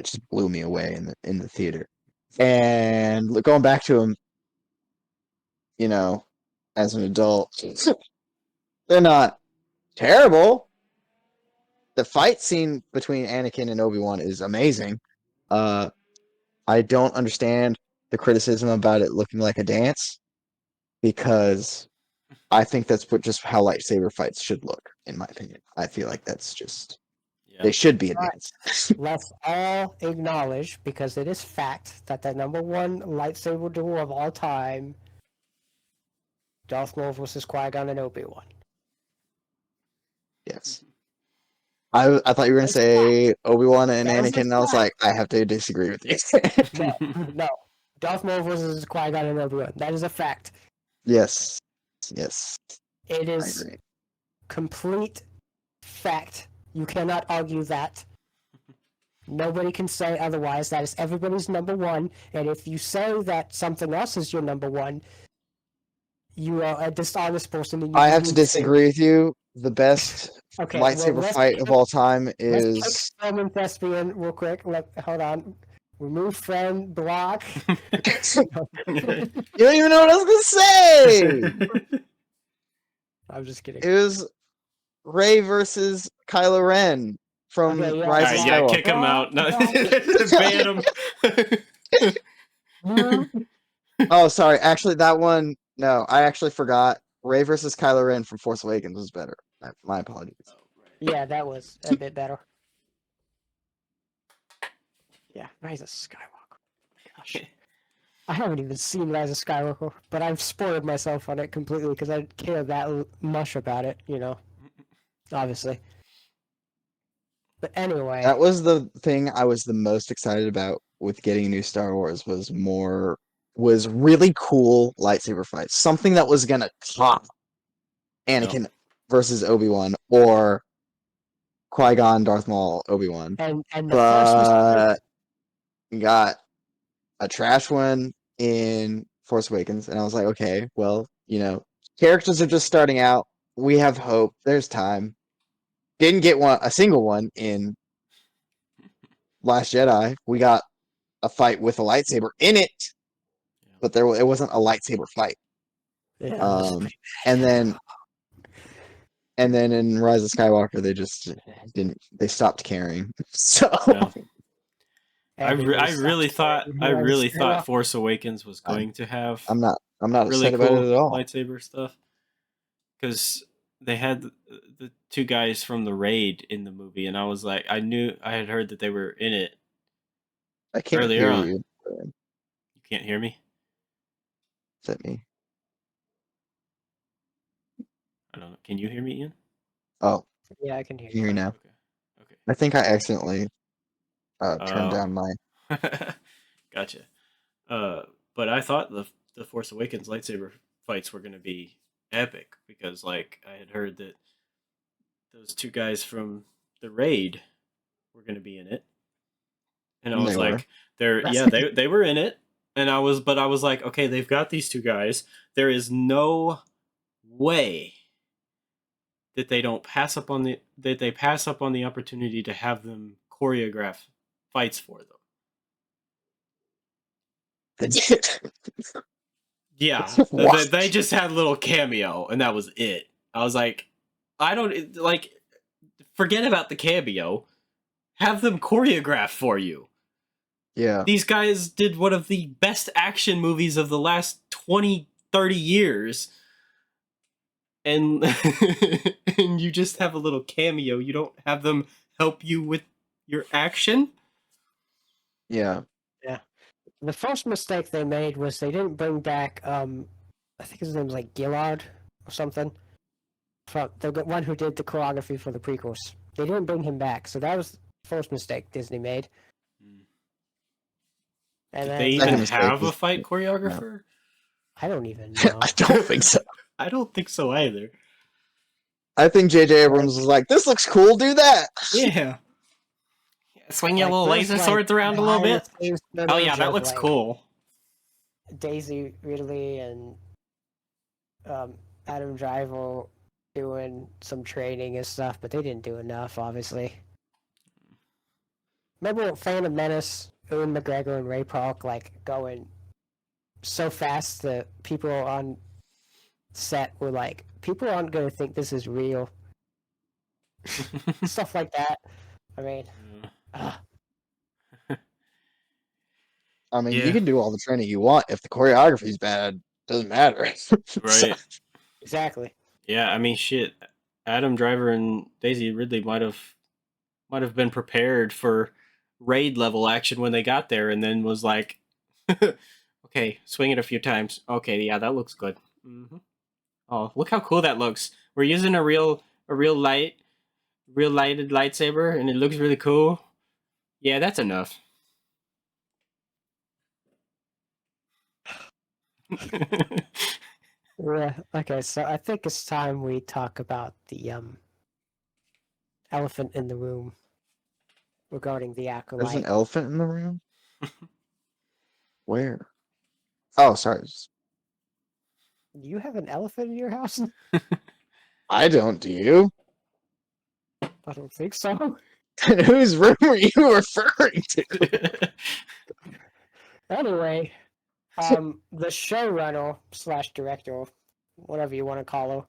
just blew me away in the theater. And going back to them, you know, as an adult, they're not terrible. The fight scene between Anakin and Obi-Wan is amazing. I don't understand the criticism about it looking like a dance because I think that's just how lightsaber fights should look, in my opinion. I feel like that's just they should be a dance. Let's all acknowledge, because it is fact, that the number one lightsaber duel of all time, Darth Maul versus Qui-Gon and Obi-Wan. Yes. I thought you were gonna It's a say Obi-Wan and That is a Anakin, and I was fact. like, I have to disagree with you. No. Darth Maul versus Qui-Gon and Obi-Wan. That is a fact. Yes. Yes. It I is agree. complete fact. You cannot argue that. Nobody can say otherwise. That is everybody's number one. And if you say that something else is your number one, you are a dishonest person. And you I have to need disagree with you. The best Okay, well, lightsaber let's fight of all time Let's pick is film and thespian real quick. Hold on. Remove friend, block. You don't even know what I was gonna say. I'm just kidding. It was Rey versus Kylo Ren from Okay, yeah. Rise of Alright, yeah, Skywalker. kick him out. No, ban him. Oh, sorry. Actually, that one. No, I actually forgot. Rey versus Kylo Ren from Force Awakens was better. My apologies. Yeah, that was a bit better. Yeah, Rise of Skywalker. Gosh. I haven't even seen Rise of Skywalker, but I've spoiled myself on it completely because I don't care that much about it, you know. Obviously. But anyway. That was the thing I was the most excited about with getting new Star Wars was really cool lightsaber fights. Something that was gonna top Anakin versus Obi-Wan or Qui-Gon, Darth Maul, Obi-Wan. And the first mistake. But got a trash one in Force Awakens, and I was like, okay, well, characters are just starting out. We have hope. There's time. Didn't get a single one in Last Jedi. We got a fight with a lightsaber in it, but it wasn't a lightsaber fight. Yeah, and then in Rise of Skywalker, they just didn't. They stopped caring. So I really thought Force Awakens was going to have. I'm not really upset cool about it at all. Lightsaber stuff, because they had the two guys from the raid in the movie, and I was like, I had heard that they were in it. I can't earlier hear on. you. You can't hear me? Is that me? I don't know. Can you hear me, Ian? Oh, yeah, I can hear you. Hear you now. Okay. I think I accidentally turned down my. Gotcha. But I thought the Force Awakens lightsaber fights were going to be epic because, like, I had heard that those two guys from the raid were going to be in it, and I was like, they were in it, and I was like, okay, they've got these two guys. There is no way that they pass up on the opportunity to have them choreograph fights for them. They did. Yeah, they just had a little cameo, and that was it. I was like, I don't forget about the cameo. Have them choreograph for you. Yeah. These guys did one of the best action movies of the last 20, 30 years. And and you just have a little cameo. You don't have them help you with your action? Yeah. Yeah. The first mistake they made was they didn't bring back, I think his name was like Gillard or something. From the one who did the choreography for the prequels. They didn't bring him back, so that was the first mistake Disney made. And did they even have a fight choreographer? I don't even know. I don't think so. I don't think so either. I think J.J. Abrams was like, "This looks cool. Do that." Yeah. Swing your Like, little there's, laser like, swords around a little behind the bit. scenes Oh yeah, footage that of, looks like, cool. Daisy Ridley and Adam Driver doing some training and stuff, but they didn't do enough, obviously. Remember Phantom Menace, Ewan McGregor and Ray Park, like, going so fast that people on set were like, people aren't going to think this is real. Stuff like that. I mean, I mean, you Yeah. can do all the training you want if the choreography's bad. Doesn't matter. Right. exactly. Yeah, I mean, shit. Adam Driver and Daisy Ridley might have been prepared for raid level action when they got there, and then was like, "Okay, swing it a few times. Okay, yeah, that looks good. Mm-hmm. Oh, look how cool that looks. We're using a real lighted lightsaber, and it looks really cool. Yeah, that's enough." Yeah, okay, so I think it's time we talk about the elephant in the room regarding the There's Acolyte. an elephant in the room. Where? Oh, sorry. Do you have an elephant in your house? I don't. Do you? I don't think so. Whose room are you referring to? Anyway, the showrunner / director, whatever you want to call her.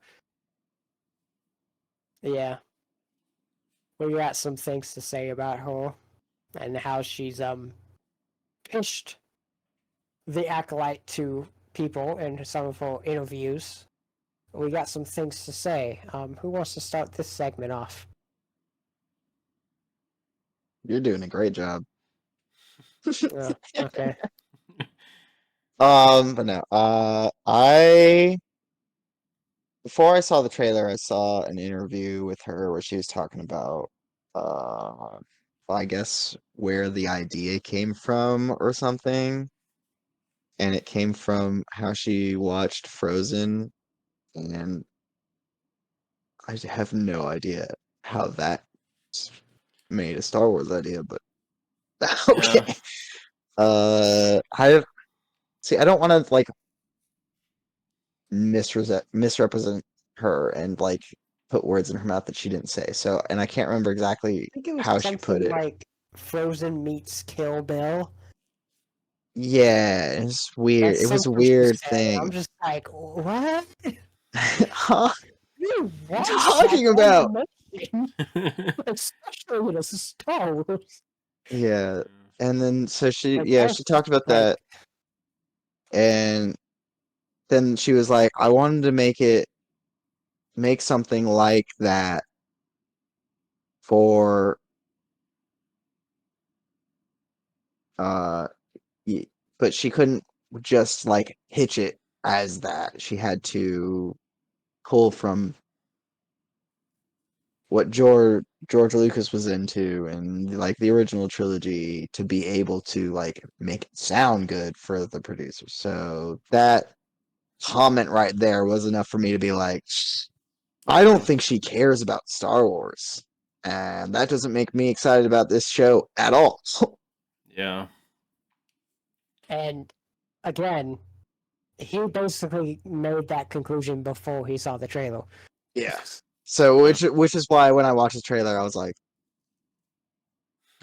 Yeah. We got some things to say about her and how she's pitched the Acolyte to people in some of her interviews. We got some things to say. Who wants to start this segment off? You're doing a great job. Okay. But no. Before I saw the trailer, I saw an interview with her where she was talking about, I guess where the idea came from or something, and it came from how she watched Frozen, and I have no idea how that made a Star Wars idea, but okay. I see. I don't want to like misrepresent her and like put words in her mouth that she didn't say. So, and I can't remember exactly I think it was how she put something it. like Frozen meets Kill Bill. Yeah, it's weird. That's It was a something she weird said. I'm thing. just like, what? Huh? You What are you watch talking about? especially with a Star Wars. Yeah, and then so she, Like, yeah, that's she talked about like, that, and then she was like, I wanted to make something like that for uh but she couldn't just like pitch it as that. She had to pull from what George Lucas was into and like the original trilogy to be able to like make it sound good for the producers. So that comment right there was enough for me to be like, I don't think she cares about Star Wars. And that doesn't make me excited about this show at all. Yeah. and again, he basically made that conclusion before he saw the trailer. Yeah. So which is why when I watched the trailer, I was like,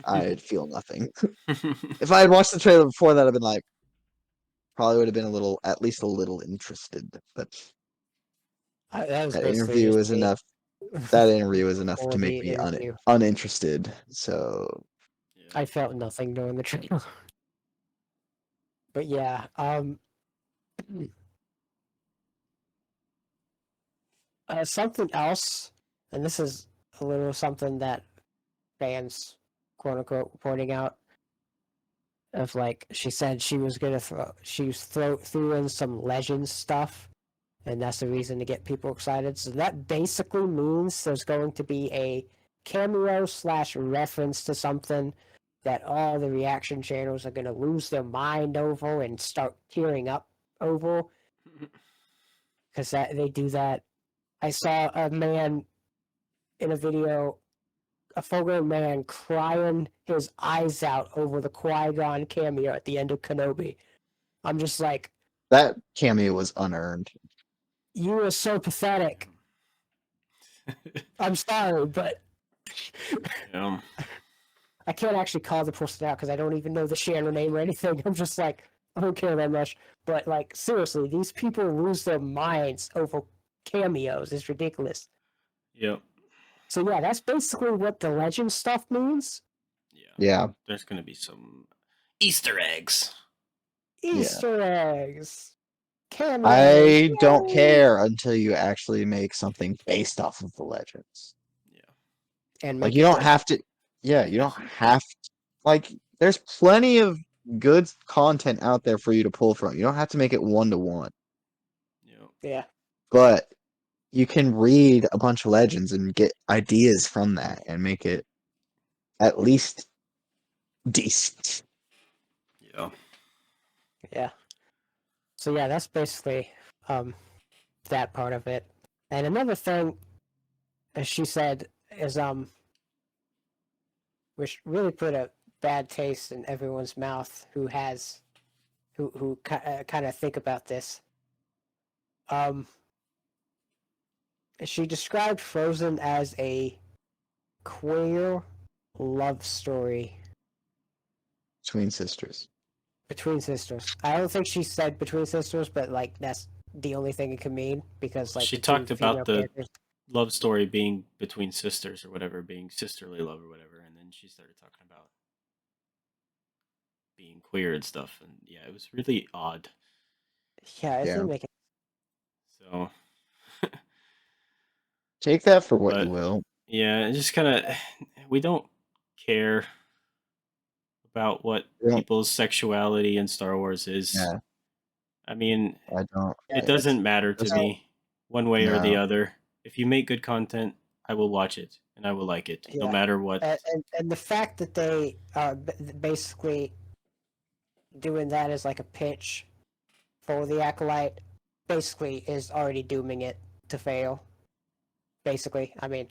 I'd feel nothing. If I had watched the trailer before that, I'd been like, probably would have been at least a little interested. But That was that basically interview just was me. enough. That interview was enough For to make the me interview. uninterested. So I felt nothing during the trailer. But yeah, something else, and this is a little something that fans, quote unquote, pointing out of like she said she was gonna threw in some Legends stuff, and that's the reason to get people excited. So that basically means there's going to be a cameo / reference to something that all the reaction channels are gonna lose their mind over and start tearing up over, because they do that. I saw a man in a video a full-grown man crying his eyes out over the Qui-Gon cameo at the end of Kenobi. I'm just like, That cameo was unearned. you are so pathetic. I'm sorry, but I can't actually call the person out because I don't even know the channel name or anything. I'm just like, I don't care that much. But like, seriously, these people lose their minds over cameos. It's ridiculous. Yep. So yeah, that's basically what the legend stuff means. Yeah. There's gonna be some Easter eggs. Easter eggs. Cameos. I don't Yay! care until you actually make something based off of the legends. And Like make you it don't good. have to. Yeah, you don't have to. Like there's plenty of good content out there for you to pull from. You don't have to make it 1-to-1. Yeah. But you can read a bunch of legends and get ideas from that and make it at least decent. Yeah. Yeah. So yeah, that's basically that part of it. And another thing, as she said, is which really put a bad taste in everyone's mouth who kind of think about this. She described Frozen as a queer love story Between sisters. between sisters. I don't think she said between sisters, but like that's the only thing it can mean because like She the two talked female about the characters. love story being between sisters or whatever, being sisterly love or whatever, and then she started talking about being queer and stuff, and yeah, it was really odd. Yeah, it didn't make it. So Take that for what but you will. yeah, it just kind of we don't care about what Yeah. people's sexuality in Star Wars is. Yeah. I mean, I don't. it doesn't matter to me one way or the No. other. If you make good content, I will watch it and I will like it, no Yeah. matter what. And the fact that they are basically doing that as like a pitch for the Acolyte basically is already dooming it to fail. Basically, I mean,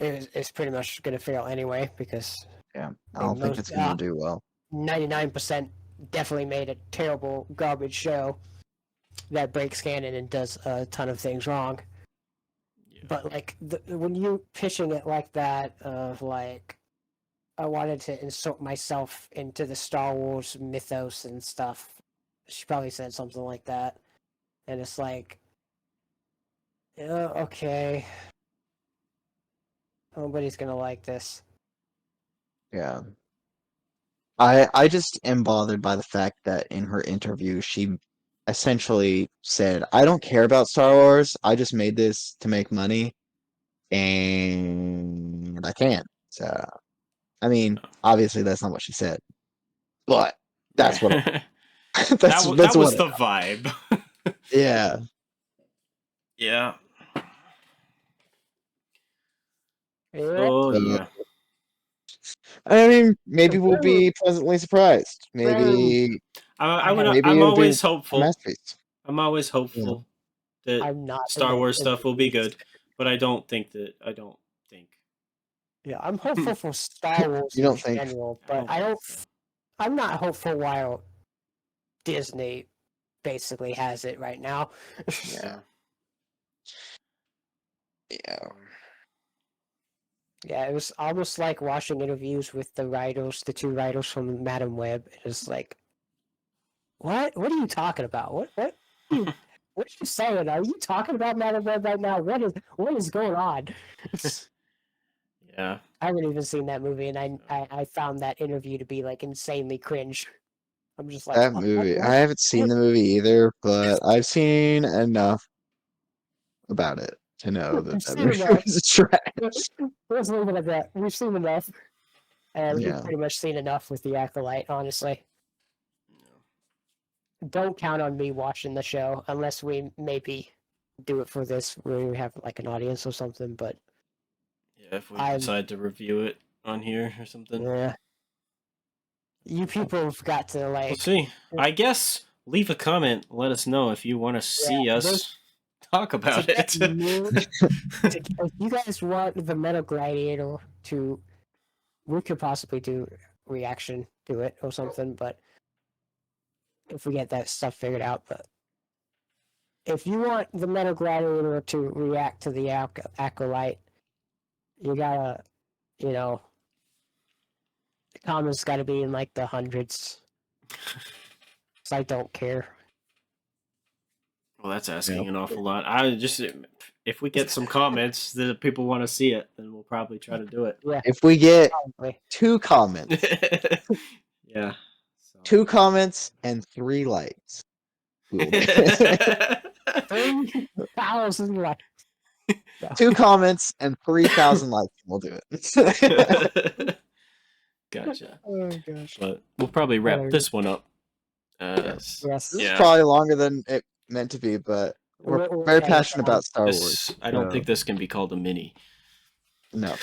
it's pretty much going to fail anyway because Yeah, I don't think it's going to do well. 99% definitely made a terrible garbage show that breaks canon and does a ton of things wrong. Yeah. But like when you pitching it like that, of like I wanted to insert myself into the Star Wars mythos and stuff. She probably said something like that, and it's like, okay, nobody's gonna like this. Yeah. I just am bothered by the fact that in her interview she essentially said, I don't care about Star Wars. I just made this to make money and I can't. So I mean, obviously that's not what she said. But that's what that's that was what the vibe. Yeah. Yeah. Oh yeah. I mean, maybe we'll be pleasantly surprised. Maybe I'm always hopeful. Masterpiece. I'm always hopeful that I'm not Star Wars stuff will be good, but I don't think. Yeah, I'm hopeful for Star Wars You don't in think? general, but I'm not hopeful while Disney basically has it right now. Yeah. Yeah. Yeah, it was almost like watching interviews with the writers, the two writers from Madam Web. It was like, what? What are you talking about? What are you saying? Are you talking about Madam Web right now? What is going on? Yeah. I haven't even seen that movie, and I found that interview to be like insanely cringe. I'm just like That movie. I haven't seen the movie either, but I've seen enough about it to know that that movie was trash. Let's leave it at that. We've seen enough. And Yeah. we've pretty much seen enough with the Acolyte, honestly. Don't count on me watching the show unless we maybe do it for this where we have like an audience or something, but yeah, if we decide to review it on here or something. Yeah. You people have got to like We'll see. I guess leave a comment, let us know if you want to see us talk about get it. mood, if you guys want the Metal Gladiator to, we could possibly do reaction to it or something, but if we get that stuff figured out. But if you want the Metal Gladiator to react to the Acolyte, you gotta, you know, the comments gotta be in like the hundreds. So I don't care. Well, that's asking an awful lot. I just, if we get some comments that people want to see it, then we'll probably try to do it. Yeah, If we get probably. 2 comments, Yeah. 2 comments and 3 likes, we will do it. 3,000 likes. 2 comments and 3,000 likes, we'll do it. Gotcha. Oh gosh. But we'll probably wrap this one up. Yes. This is Yeah. probably longer than it meant to be, but we're very passionate about Star This, Wars. I don't so- think this can be called a mini. No.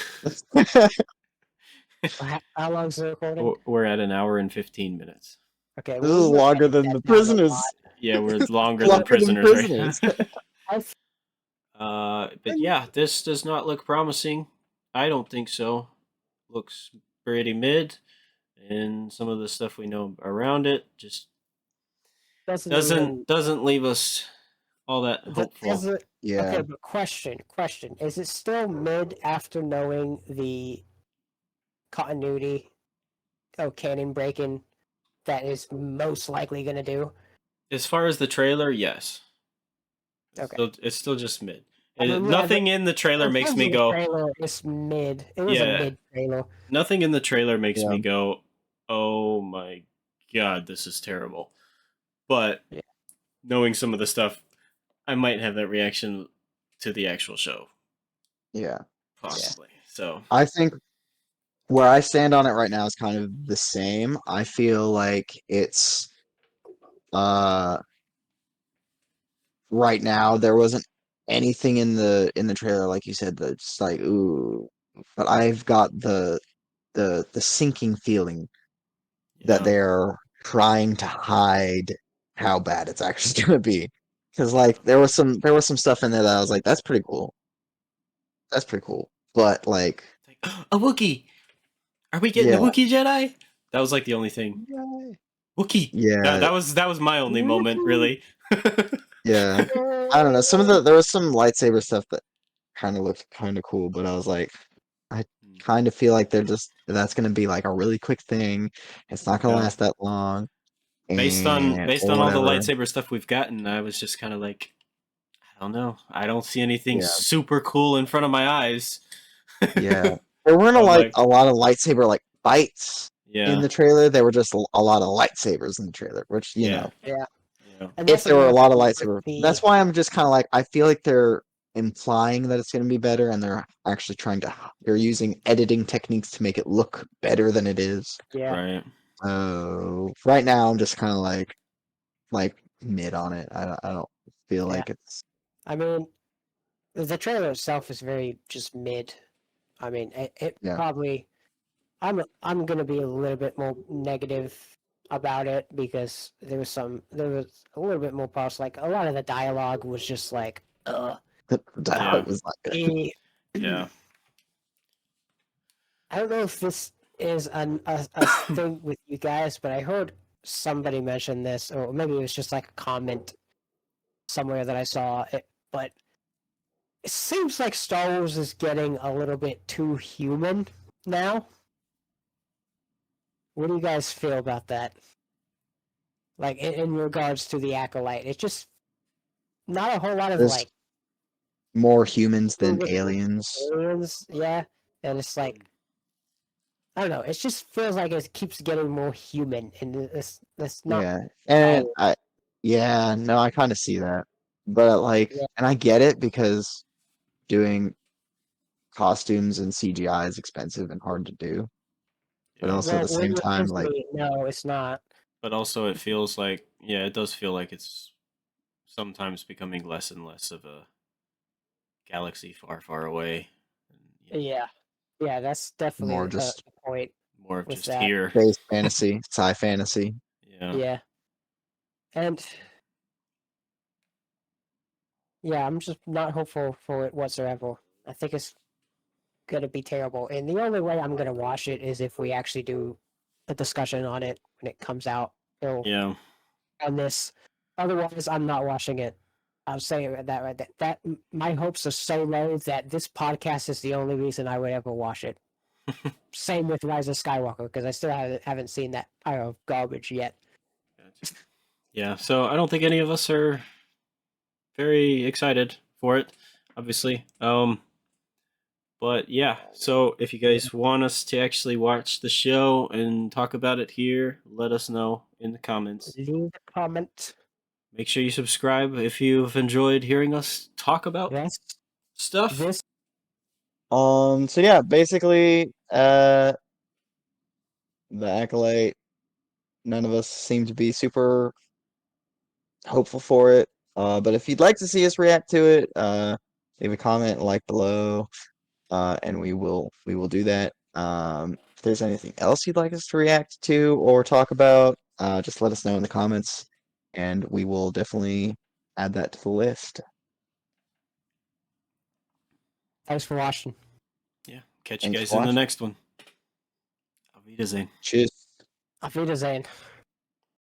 How long's the recording? We're at 1 hour and 15 minutes. Okay, This is longer than the prisoners. Yeah, we're longer Longer than than prisoners. prisoners. But yeah, this does not look promising. I don't think so. Looks pretty mid, and some of the stuff we know around it just doesn't leave us all that hopeful. Yeah. Okay, but question: is it still mid after knowing the continuity of canon breaking that is most likely going to do? As far as the trailer, yes. Okay. It's still just mid. I mean, yeah, nothing in the trailer makes me go. Trailer is mid. It was a mid trailer. Nothing in the trailer makes me go, "Oh my god, this is terrible." But knowing some of the stuff, I might have that reaction to the actual show. Yeah. Possibly. So I think where I stand on it right now is kind of the same. I feel like it's right now there wasn't anything in the trailer like you said that's like ooh, but I've got the sinking feeling that they're trying to hide how bad it's actually going to be. Because like there was some stuff in there that I was like, that's pretty cool. That's pretty cool. But like a Wookiee. Are we getting a Wookiee Jedi? That was like the only thing. Wookiee. Yeah. That was my only moment, really. Yeah. I don't know. There was some lightsaber stuff that kind of looked kind of cool, but I was like, I kind of feel like that's gonna be like a really quick thing. It's not gonna last that long. Based on or all the whatever. lightsaber stuff we've gotten, I was just kind of like, I don't know. I don't see anything Yeah. super cool in front of my eyes. Yeah. There weren't a lot of lightsaber like fights in the trailer. There were just a lot of lightsabers in the trailer, which you know. Yeah. If there were a lot of lightsaber, that's why I'm just kind of like I feel like they're implying that it's going to be better, and they're actually they're using editing techniques to make it look better than it is. Yeah. Right. So right now I'm just kind of like mid on it. I don't feel like it's. I mean, the trailer itself is very just mid. I mean, it probably. I'm gonna be a little bit more negative about it because there was a little bit more parts. Like a lot of the dialogue was just like, The dialogue was like good. Yeah. I don't know if this is a thing with you guys, but I heard somebody mention this, or maybe it was just like a comment somewhere that I saw it. But it seems like Star Wars is getting a little bit too human now. What do you guys feel about that? Like in regards to the Acolyte, it's just not a whole lot of There's like more humans than aliens. aliens, yeah, and it's like I don't know. It just feels like it keeps getting more human, and it's not. Yeah, and I kind of see that, but like, and I get it because doing costumes and CGI is expensive and hard to do. But also at the same time, like, no, it's not. But also, it feels like, it does feel like it's sometimes becoming less and less of a galaxy far, far away. Yeah, that's definitely more just a point. More of just that. here. Space fantasy, sci fantasy. Yeah. Yeah, and Yeah, I'm just not hopeful for it whatsoever. I think it's gonna be terrible, and the only way I'm gonna watch it is if we actually do a discussion on it when it comes out. Yeah. On this, otherwise I'm not watching it. I'll say that right there. My hopes are so low that this podcast is the only reason I would ever watch it. Same with Rise of Skywalker because I still haven't seen that pile of garbage yet. Yeah, so I don't think any of us are very excited for it, obviously. But yeah, so if you guys want us to actually watch the show and talk about it here, let us know in the comments. Leave a comment. Make sure you subscribe if you've enjoyed hearing us talk about stuff. This So yeah, basically, the Acolyte, none of us seem to be super hopeful for it. But if you'd like to see us react to it, leave a comment, like below, and we will do that. If there's anything else you'd like us to react to or talk about, just let us know in the comments, and we will definitely add that to the list. Thanks for watching. Yeah, catch you Thanks guys for in the watching. next one. Auf Wiedersehen. Cheers. Auf Wiedersehen.